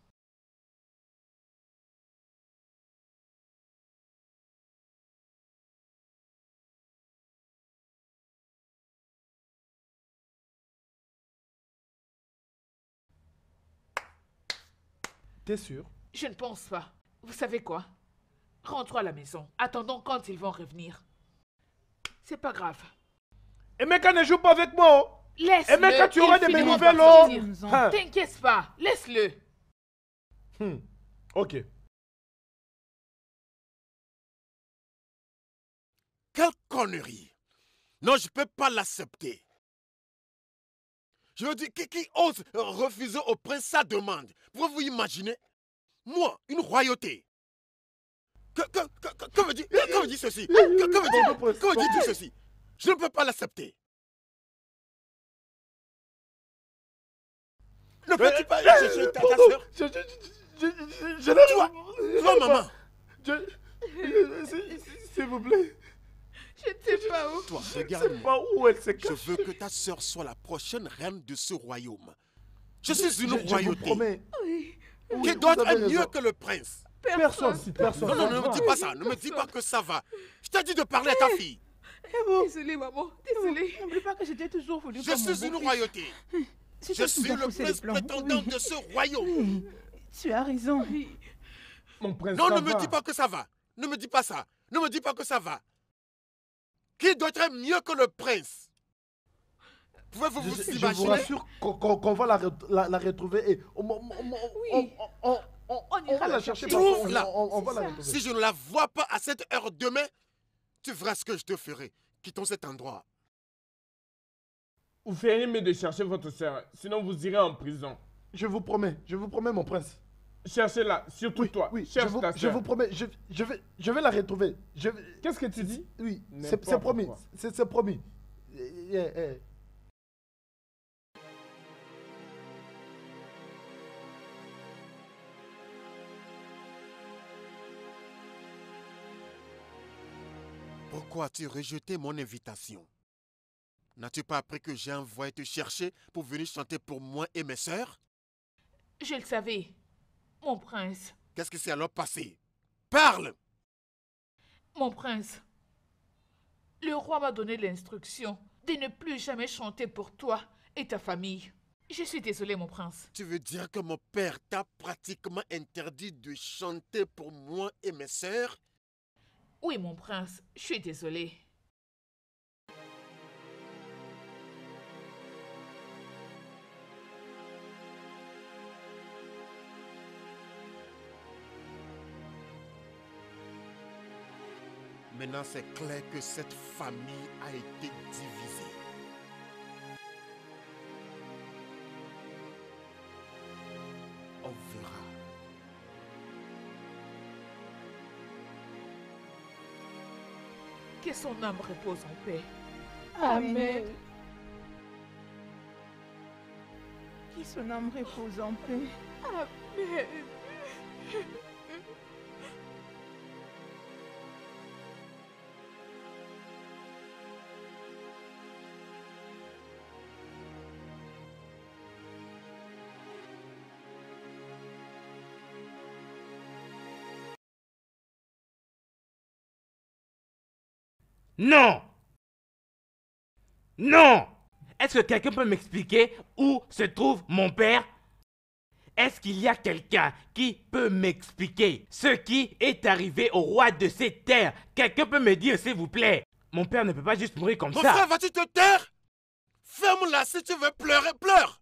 T'es sûr? Je ne pense pas. Vous savez quoi? Rentrons à la maison. Attendons quand ils vont revenir. C'est pas grave. Emeka, ne joue pas avec moi. Oh. Laisse-le. Emeka, tu auras de mes finiront nouvelles. par Oh. sortir. Hein. T'inquiète pas. Laisse-le. Ok. Quelle connerie! Non, je ne peux pas l'accepter. Je veux dire, qui ose refuser au prince sa demande? Pouvez-vous imaginer? Moi, une royauté. Que veut dire ceci? Que veut dire tout ceci? Je ne peux pas l'accepter. Ne peux-tu pas chercher ta soeur? Je l'ai... Toi, maman. S'il vous plaît. Je ne sais pas où. Toi, Je ne sais regarde-moi. pas où elle se Je cache. veux que ta soeur soit la prochaine reine de ce royaume. Je suis une Je vous royauté. promets. Qui d'autre est mieux que le prince? Personne. Personne. Non, non, ne me dis pas ça. Ne me dis pas que ça va. Je t'ai dit de parler à ta fille. Désolée, maman. Désolée. N'oublie pas que je t'ai toujours voulu Je comme mon suis une beau-fils. royauté. C'est Je toi qui suis nous as le poussé prince plans. prétendant Oui. de ce royaume. Oui, tu as raison. Mon prince, Non, ça ne me va. dis pas que ça va. Ne me dis pas ça. Ne me dis pas que ça va. Qui d'autre est mieux que le prince? Pouvez-vous vous Je vous imaginer? rassure qu'on va la retrouver et on va la chercher. Trouve-la. On va la retrouver. Si je ne la vois pas à cette heure demain, tu verras ce que je te ferai. Quittons cet endroit. Vous feriez mieux de chercher votre soeur, sinon vous irez en prison. Je vous promets, mon prince. Cherchez-la, surtout toi. Oui, Cherche ta je soeur. vous promets, je vais la retrouver. Qu'est-ce que tu dis? Oui, N'importe c'est promis. quoi. C'est promis. Pourquoi as-tu rejeté mon invitation? N'as-tu pas appris que j'ai envoyé te chercher pour venir chanter pour moi et mes sœurs? Je le savais. Mon prince. Qu'est-ce qui s'est alors passé? Parle! Mon prince. Le roi m'a donné l'instruction de ne plus jamais chanter pour toi et ta famille. Je suis désolée, mon prince. Tu veux dire que mon père t'a pratiquement interdit de chanter pour moi et mes sœurs? Oui, mon prince, je suis désolée. Maintenant, c'est clair que cette famille a été divisée. On verra. Que son âme repose en paix. Amen. Que son âme repose en paix. Amen. Non! Non! Est-ce que quelqu'un peut m'expliquer où se trouve mon père? Est-ce qu'il y a quelqu'un qui peut m'expliquer ce qui est arrivé au roi de ces terres? Quelqu'un peut me dire, s'il vous plaît? Mon père ne peut pas juste mourir comme Mon ça. frère, vas-tu te taire? Ferme-la, si tu veux pleurer, pleure!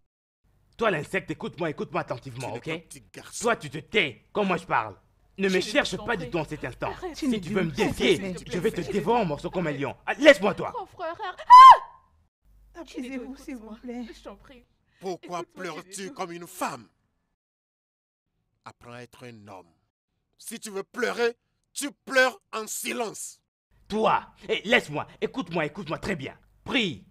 Toi, l'insecte, écoute-moi attentivement, Tu n'es ok? qu'un petit garçon. Toi, tu te tais quand moi je parle. Ne me Chinedu, cherche je t'en pas prie. du tout en cet instant. Arrête. Si tu Chinedu, veux me s'il te défier, plaît. je vais te dévorer en morceaux comme un lion. Ah, laisse-moi toi. Grand frère, Apaisez-vous, s'il vous plaît. je t'en prie. Pourquoi Écoute-moi, pleures-tu Chinedu. comme une femme? Apprends à être un homme. Si tu veux pleurer, tu pleures en silence. Toi, laisse-moi, écoute-moi très bien. Prie,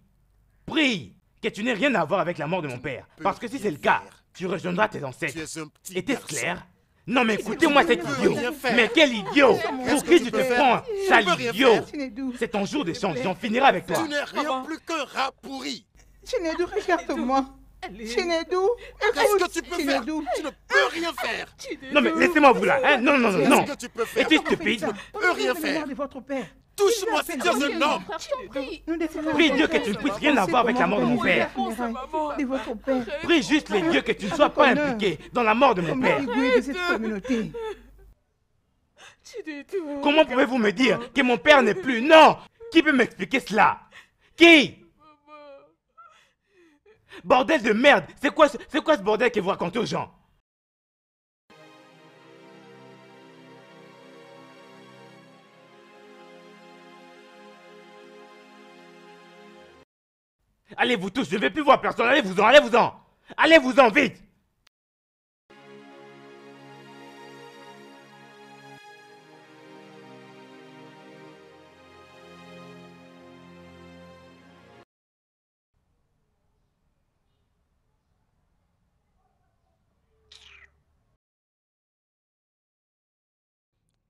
que tu n'aies rien à voir avec la mort de mon père. peux Parce que si rien c'est le cas, faire. tu rejoindras tes Tu ancêtres. es un petit Était-ce garçon. clair? Non mais écoutez-moi cet tu peux idiot. rien faire. Mais quel idiot! Qu'est-ce Pour que qui tu tu peux te faire? prends, Tu sale peux rien idiot! faire. Chinedu, C'est ton jour de chance, j'en finirai avec toi. Tu n'es rien Maman. plus qu'un rat pourri. Chinedu, regarde-moi. Allez. Chinedu, Qu'est-ce écoute. que tu peux faire? Chinedu, Tu ne peux rien faire. Non mais laissez-moi vous là, hein? Non, Qu'est-ce que tu peux faire? Es-tu pourquoi vous faites stupide? ça? peux rien Vous faire. de votre père. Touche-moi si tu es un homme. Frère, je t'en prie. Nous défendons Prie votre Dieu que père. tu ne puisses rien avoir avec la mort de mon père. De votre père. Prie juste les dieux que tu ne sois pas impliqué dans la mort de mon Comme père. figure de cette communauté. Comment pouvez-vous me dire que mon père n'est plus? Non! Qui peut m'expliquer cela? Qui? Bordel de merde! C'est quoi ce bordel que vous racontez aux gens? Allez-vous tous, je ne vais plus voir personne, allez-vous-en, allez-vous-en! Allez-vous-en, vite!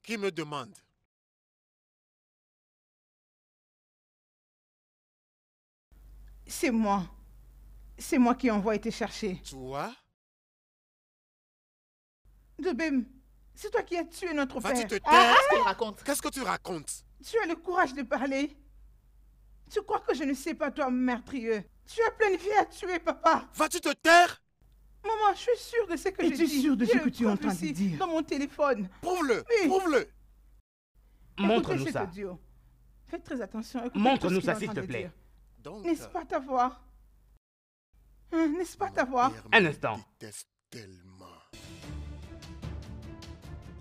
Qui me demande? C'est moi. C'est moi qui envoie te chercher. Toi? Debem, c'est toi qui as tué notre Vas-tu père. te Ah, taire? qu'est-ce qu'elle raconte? Qu'est-ce que tu racontes? Tu as le courage de parler. Tu crois que je ne sais pas, toi, meurtrieux. Tu as planifié à tuer papa. Vas-tu te taire? Maman, je suis sûre de ce que je dis. Es-tu sûre de ce J'ai que le tu es en train de ici, dire? dans mon téléphone. Prouve-le, Oui. prouve-le. Montre-nous Écoutez ça. cet audio. Faites très attention. Écoutez Montre-nous tout ce qu'il ça, est en s'il train te de plaît. dire. Donc, N'est-ce pas ta voix? Hein, n'est-ce pas ta voix? père Un me instant. déteste tellement.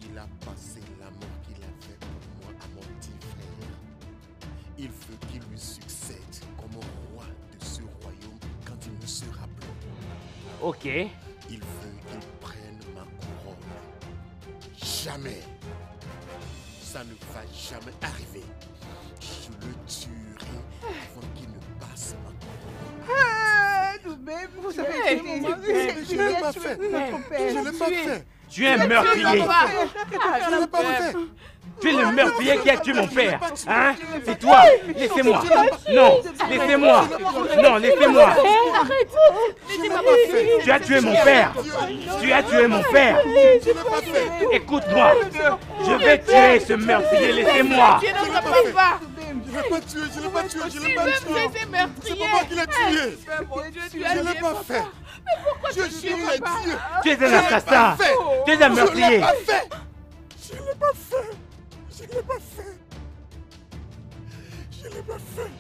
Il a passé l'amour qu'il avait pour moi à mon petit frère. Il veut qu'il lui succède comme roi de ce royaume quand il ne sera plus. Ok. Il veut qu'il prenne ma couronne. Jamais. Ça ne va jamais arriver. Je le tuerai avant qu'il ne passe ma couronne. Ah, Debem, vous avez Hey, tué. maman, je Tu l'ai as pas tué fait. notre père. Je ne l'ai pas fait. Tu es un meurtrier. Je ne l'ai pas fait. Tu es le meurtrier qui a tué mon père. Hein? C'est toi. Laissez-moi. Non, laissez-moi. Non, laissez-moi. Je ne l'ai pas fait. Tu as tué mon père. Tu as tué mon père. Je ne l'ai pas fait. Écoute-moi. Je vais tuer ce meurtrier. Laissez-moi. Tu es notre l'ai pas fait. papa. Je ne l'ai pas tué, je ne l'ai pas tué, je ne l'ai pas Tu tué. es ces meurtriers. C'est pas moi qui l'ai tué. Mon Dieu, tu Je as ne l'ai tué pas papa. fait. Je jure à Dieu. Tu es un assassin. Tu es un Je meurtrier. l'ai pas fait. Je l'ai pas fait. Je l'ai pas fait. Je l'ai pas fait.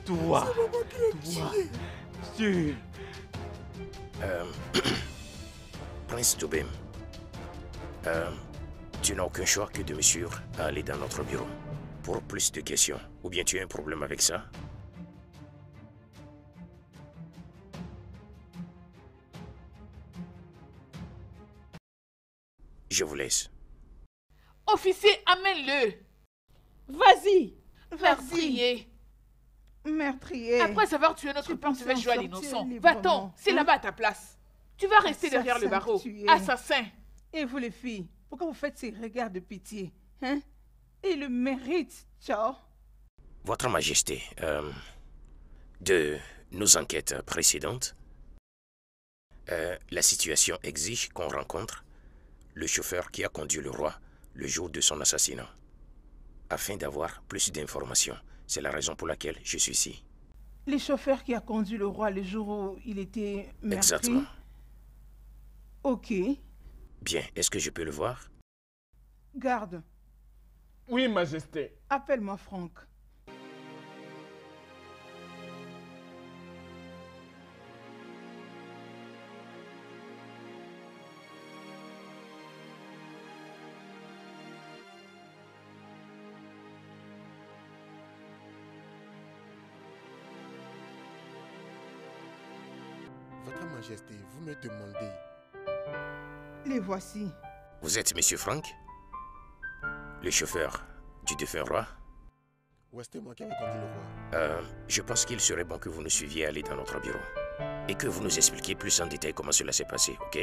Toi. C'est pas moi qui l'ai tué. Tu. Prince Tobem, tu n'as aucun choix que de me suivre à aller dans notre bureau. Pour plus de questions, ou bien tu as un problème avec ça? Je vous laisse. Officier, amène-le. Vas-y. Meurtrier. Meurtrier. Après avoir tué notre Tu père, tu vas penses jouer à en l'innocent. sortir librement, Va-t'en, c'est hein? là-bas à ta place. Tu vas rester derrière le Assassin barreau. tué. Assassin. Et vous les filles, pourquoi vous faites ces regards de pitié? Hein? Il le mérite, ciao. Votre Majesté, de nos enquêtes précédentes, la situation exige qu'on rencontre le chauffeur qui a conduit le roi le jour de son assassinat, afin d'avoir plus d'informations. C'est la raison pour laquelle je suis ici. Le chauffeur qui a conduit le roi le jour où il était meurtri. Exactement. Ok. Bien, est-ce que je peux le voir? Garde, Oui, Majesté. appelle-moi Franck. Majesté, vous me demandez. Les voici. Vous êtes Monsieur Frank? Le chauffeur du défunt roi? Ou est-ce moi qui avais conduit le roi? Je pense qu'il serait bon que vous nous suiviez aller dans notre bureau. Et que vous nous expliquiez plus en détail comment cela s'est passé, ok?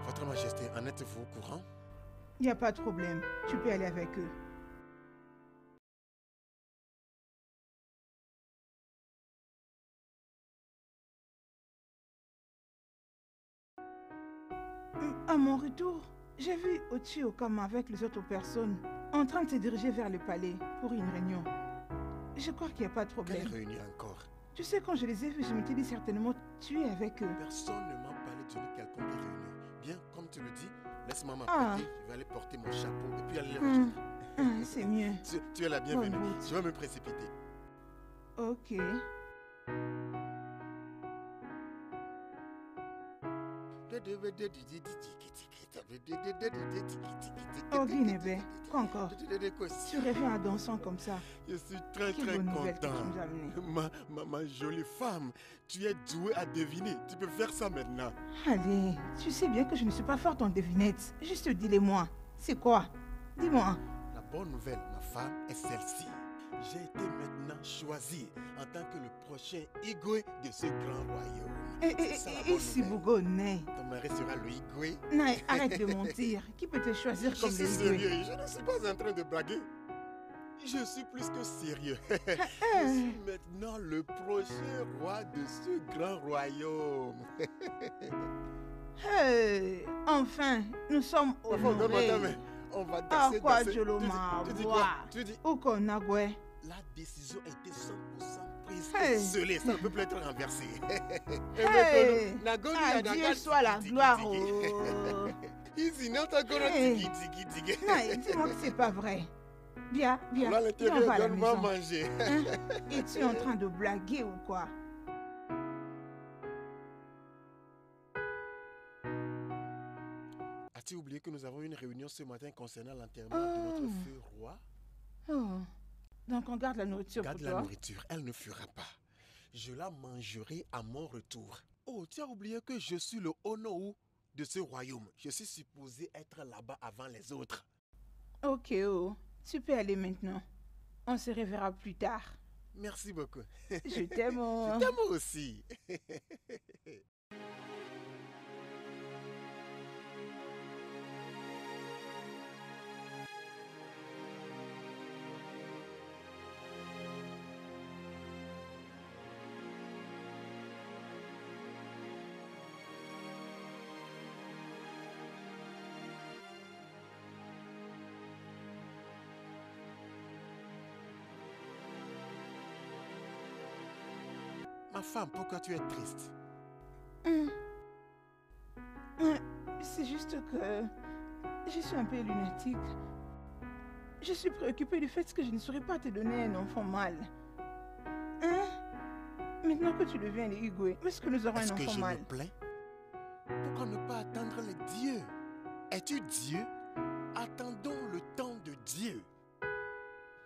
Votre Majesté, en êtes-vous au courant? Il n'y a pas de problème. Tu peux aller avec eux. À mon retour, j'ai vu Ochi Okama avec les autres personnes en train de se diriger vers le palais pour une réunion. Je crois qu'il n'y a pas de problème. Quelle réunion encore? Tu sais, quand je les ai vus, je me suis dit certainement tu es avec eux. Personne ne m'a parlé d'une quelconque réunion. Bien, comme tu le dis, laisse-moi m'apprêter. Je vais aller porter mon chapeau et puis aller les rejoindre. C'est mieux. Tu es la bienvenue. Bonne route. Je vais me précipiter. Ok. Oh, Guinébé, quoi encore? Tu reviens en dansant comme ça. Je suis très Quelle très bonne nouvelle que tu content. nous as amenée. Ma jolie femme, tu es douée à deviner. Tu peux faire ça maintenant. Allez, tu sais bien que je ne suis pas forte en devinettes. Juste dis-les-moi. C'est quoi? Dis-moi. La bonne nouvelle, ma femme, est celle-ci. J'ai été maintenant choisi en tant que le prochain Igwe de ce grand royaume. C'est ça, la bonne Et si nouvelle. Bougonnet? Ton mari sera le Igwe. Non, arrête de mentir. Qui peut te choisir Je comme suis les sérieux, deux? je ne suis pas en train de blaguer. Je suis plus que sérieux. Je suis maintenant le prochain roi de ce grand royaume. Hey, enfin, nous sommes honorés. On va Ah, danser, quoi, danser. Joloma, Tu dis bois. quoi? Tu dis, Okonagwe. la décision a été 100% prise Hey. et scellée. Ça ne peut plus être renversé. Hey, à Dieu soit la gloire. Oh. Easy, not a gonna Hey. digi. Non, dis-moi que c'est pas vrai. Bien, bien. Là, à Viens, on l'intérieur, va à la donne-moi à maison. manger. Hein? Es-tu en train de blaguer ou quoi? As-tu oublié que nous avons eu une réunion ce matin concernant l'enterrement de notre feu roi? Oh. Donc on garde la nourriture Garde pour la toi. nourriture, elle ne fuira pas. Je la mangerai à mon retour. Oh, tu as oublié que je suis le Onowu de ce royaume. Je suis supposé être là-bas avant les autres. Ok, oh. Tu peux aller maintenant. On se reverra plus tard. Merci beaucoup. Je t'aime. Oh. Je t'aime aussi. Ma femme, pourquoi tu es triste? C'est juste que je suis un peu lunatique. Je suis préoccupée du fait que je ne saurais pas te donner un enfant mâle. Hein? Maintenant que tu deviens les Igwe, où est-ce que nous aurons Est-ce un que enfant je mâle? me plains? Pourquoi ne pas attendre les dieux? Es-tu Dieu? Attendons le temps de Dieu.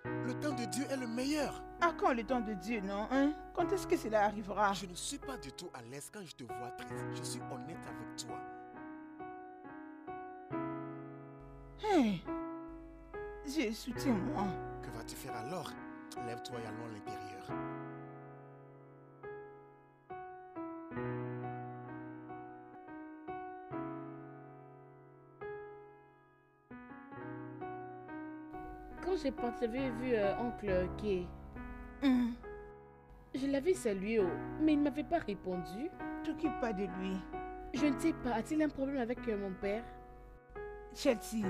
Le temps de Dieu est le meilleur. À quand le temps de Dieu, non? Hein? Quand est-ce que cela arrivera? Je ne suis pas du tout à l'aise quand je te vois triste. Je suis honnête avec toi. Hey! Dieu, soutiens-moi. Que vas-tu faire alors? Lève-toi et allons à l'intérieur. Quand j'avais vu oncle Kay, Hum, je l'avais salué, mais il ne m'avait pas répondu. T'occupe pas de lui. Je ne sais pas, a-t-il un problème avec mon père? Chelsea,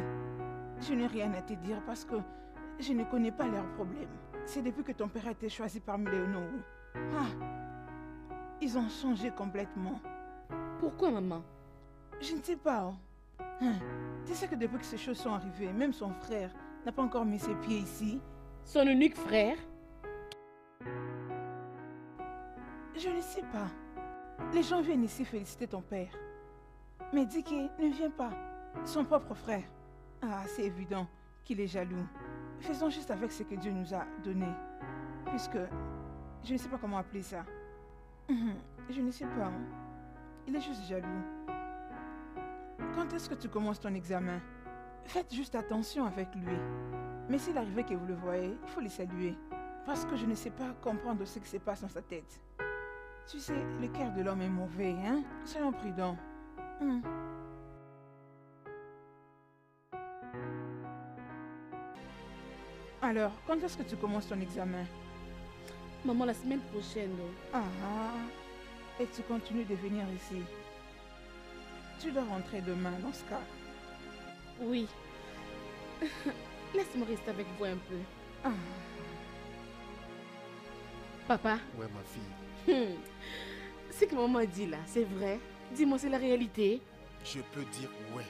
je n'ai rien à te dire parce que je ne connais pas leurs problèmes. C'est depuis que ton père a été choisi parmi les Onowu. Ah, ils ont changé complètement. Pourquoi, maman? Je ne sais pas. Oh. Hein, tu sais que depuis que ces choses sont arrivées, même son frère n'a pas encore mis ses pieds ici. Son unique frère? Je ne sais pas. Les gens viennent ici féliciter ton père. Mais Dike ne vient pas. Son propre frère. Ah, c'est évident qu'il est jaloux. Faisons juste avec ce que Dieu nous a donné. Puisque je ne sais pas comment appeler ça. Je ne sais pas. Il est juste jaloux. Quand est-ce que tu commences ton examen? Faites juste attention avec lui. Mais s'il arrivait que vous le voyez, il faut le saluer. Parce que je ne sais pas comprendre ce qui se passe dans sa tête. Tu sais, le cœur de l'homme est mauvais, hein? Soyons prudents. Alors, quand est-ce que tu commences ton examen? Maman, la semaine prochaine. Ah, et tu continues de venir ici. Tu dois rentrer demain dans ce cas. Oui. Laisse-moi rester avec vous un peu. Ah. Papa? Ouais, ma fille. Ce que maman dit là, c'est vrai? Dis-moi, c'est la réalité? Je peux dire ouais.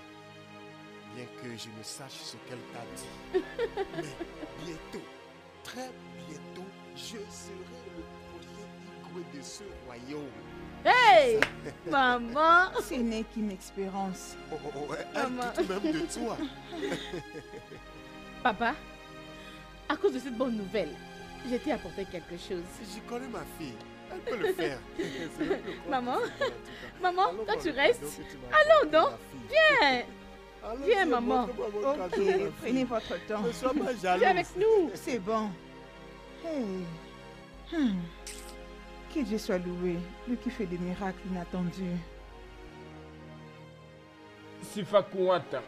Bien que je ne sache ce qu'elle t'a dit. Mais bientôt, très bientôt, je serai le prochain Igwe de ce royaume. Hey! Maman! Ce n'est qu'une expérience. Ouais, elle doute même de toi. Papa, à cause de cette bonne nouvelle, j'ai t'ai apporté quelque chose. Je connais ma fille. Elle peut le faire. Maman, maman, toi tu restes. Allons donc, viens. Viens, maman. Ok, prenez votre temps. Ne sois pas jalouse. Viens avec nous. C'est bon. Hey. Que Dieu soit loué, lui qui fait des miracles inattendus. Sifakuata.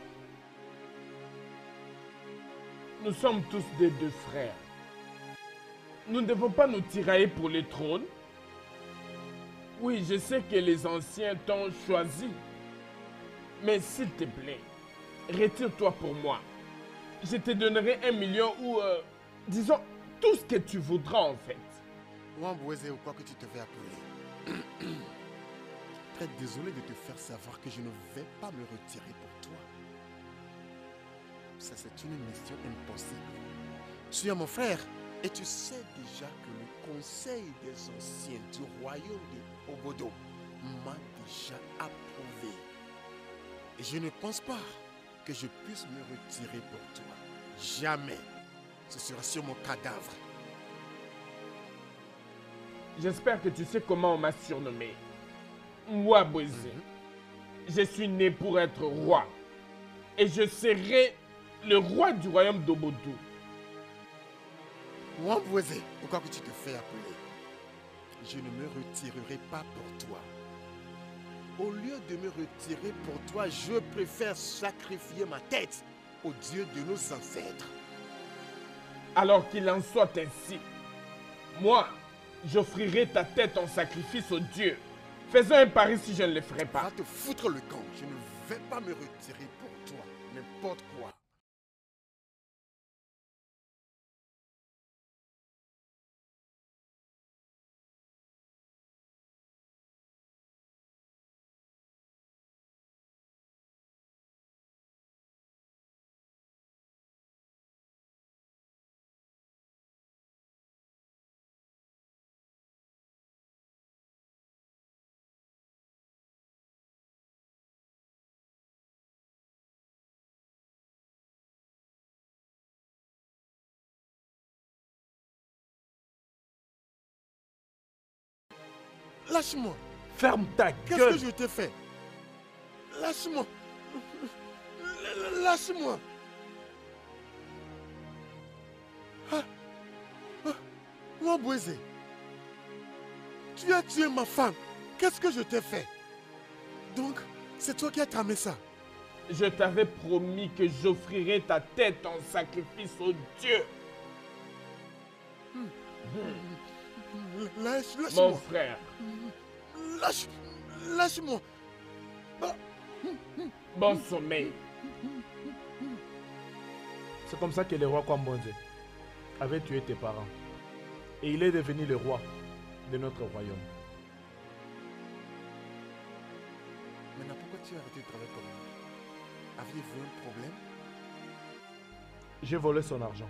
Nous sommes tous des deux frères. Nous ne devons pas nous tirailler pour le trône. Oui, je sais que les anciens t'ont choisi. Mais s'il te plaît, retire-toi pour moi. Je te donnerai 1 million ou, disons, tout ce que tu voudras en fait. Wambouézé ou quoi que tu te fais appeler. Très désolé de te faire savoir que je ne vais pas me retirer pour toi. Ça, c'est une mission impossible. Tu es mon frère et tu sais déjà que le conseil des anciens du royaume de Obodo m'a déjà approuvé. Et je ne pense pas que je puisse me retirer pour toi. Jamais. Ce sera sur mon cadavre. J'espère que tu sais comment on m'a surnommé. Moi, Boisé. Je suis né pour être roi. Et je serai le roi du royaume d'Obodo. Moi, Boisé, pourquoi que tu te fais appeler? Je ne me retirerai pas pour toi. Au lieu de me retirer pour toi, je préfère sacrifier ma tête au Dieu de nos ancêtres. Alors qu'il en soit ainsi. Moi, j'offrirai ta tête en sacrifice au Dieu. Faisons un pari si je ne le ferai pas. Va te foutre le camp. Je ne vais pas me retirer pour toi. N'importe quoi. Lâche-moi. Ferme ta Qu'est-ce gueule. que je t'ai fait? Lâche-moi. Lâche-moi. Wambouézé, tu as tué ma femme. Qu'est-ce que je t'ai fait? Donc, c'est toi qui as tramé ça. Je t'avais promis que j'offrirais ta tête en sacrifice au Dieu. Lâche-moi. Mon frère. Lâche-moi. Bon sommeil. C'est comme ça que le roi Kwambonze avait tué tes parents. Et il est devenu le roi de notre royaume. Maintenant, pourquoi tu as arrêté de travailler comme moi? Aviez-vous un problème? J'ai volé son argent.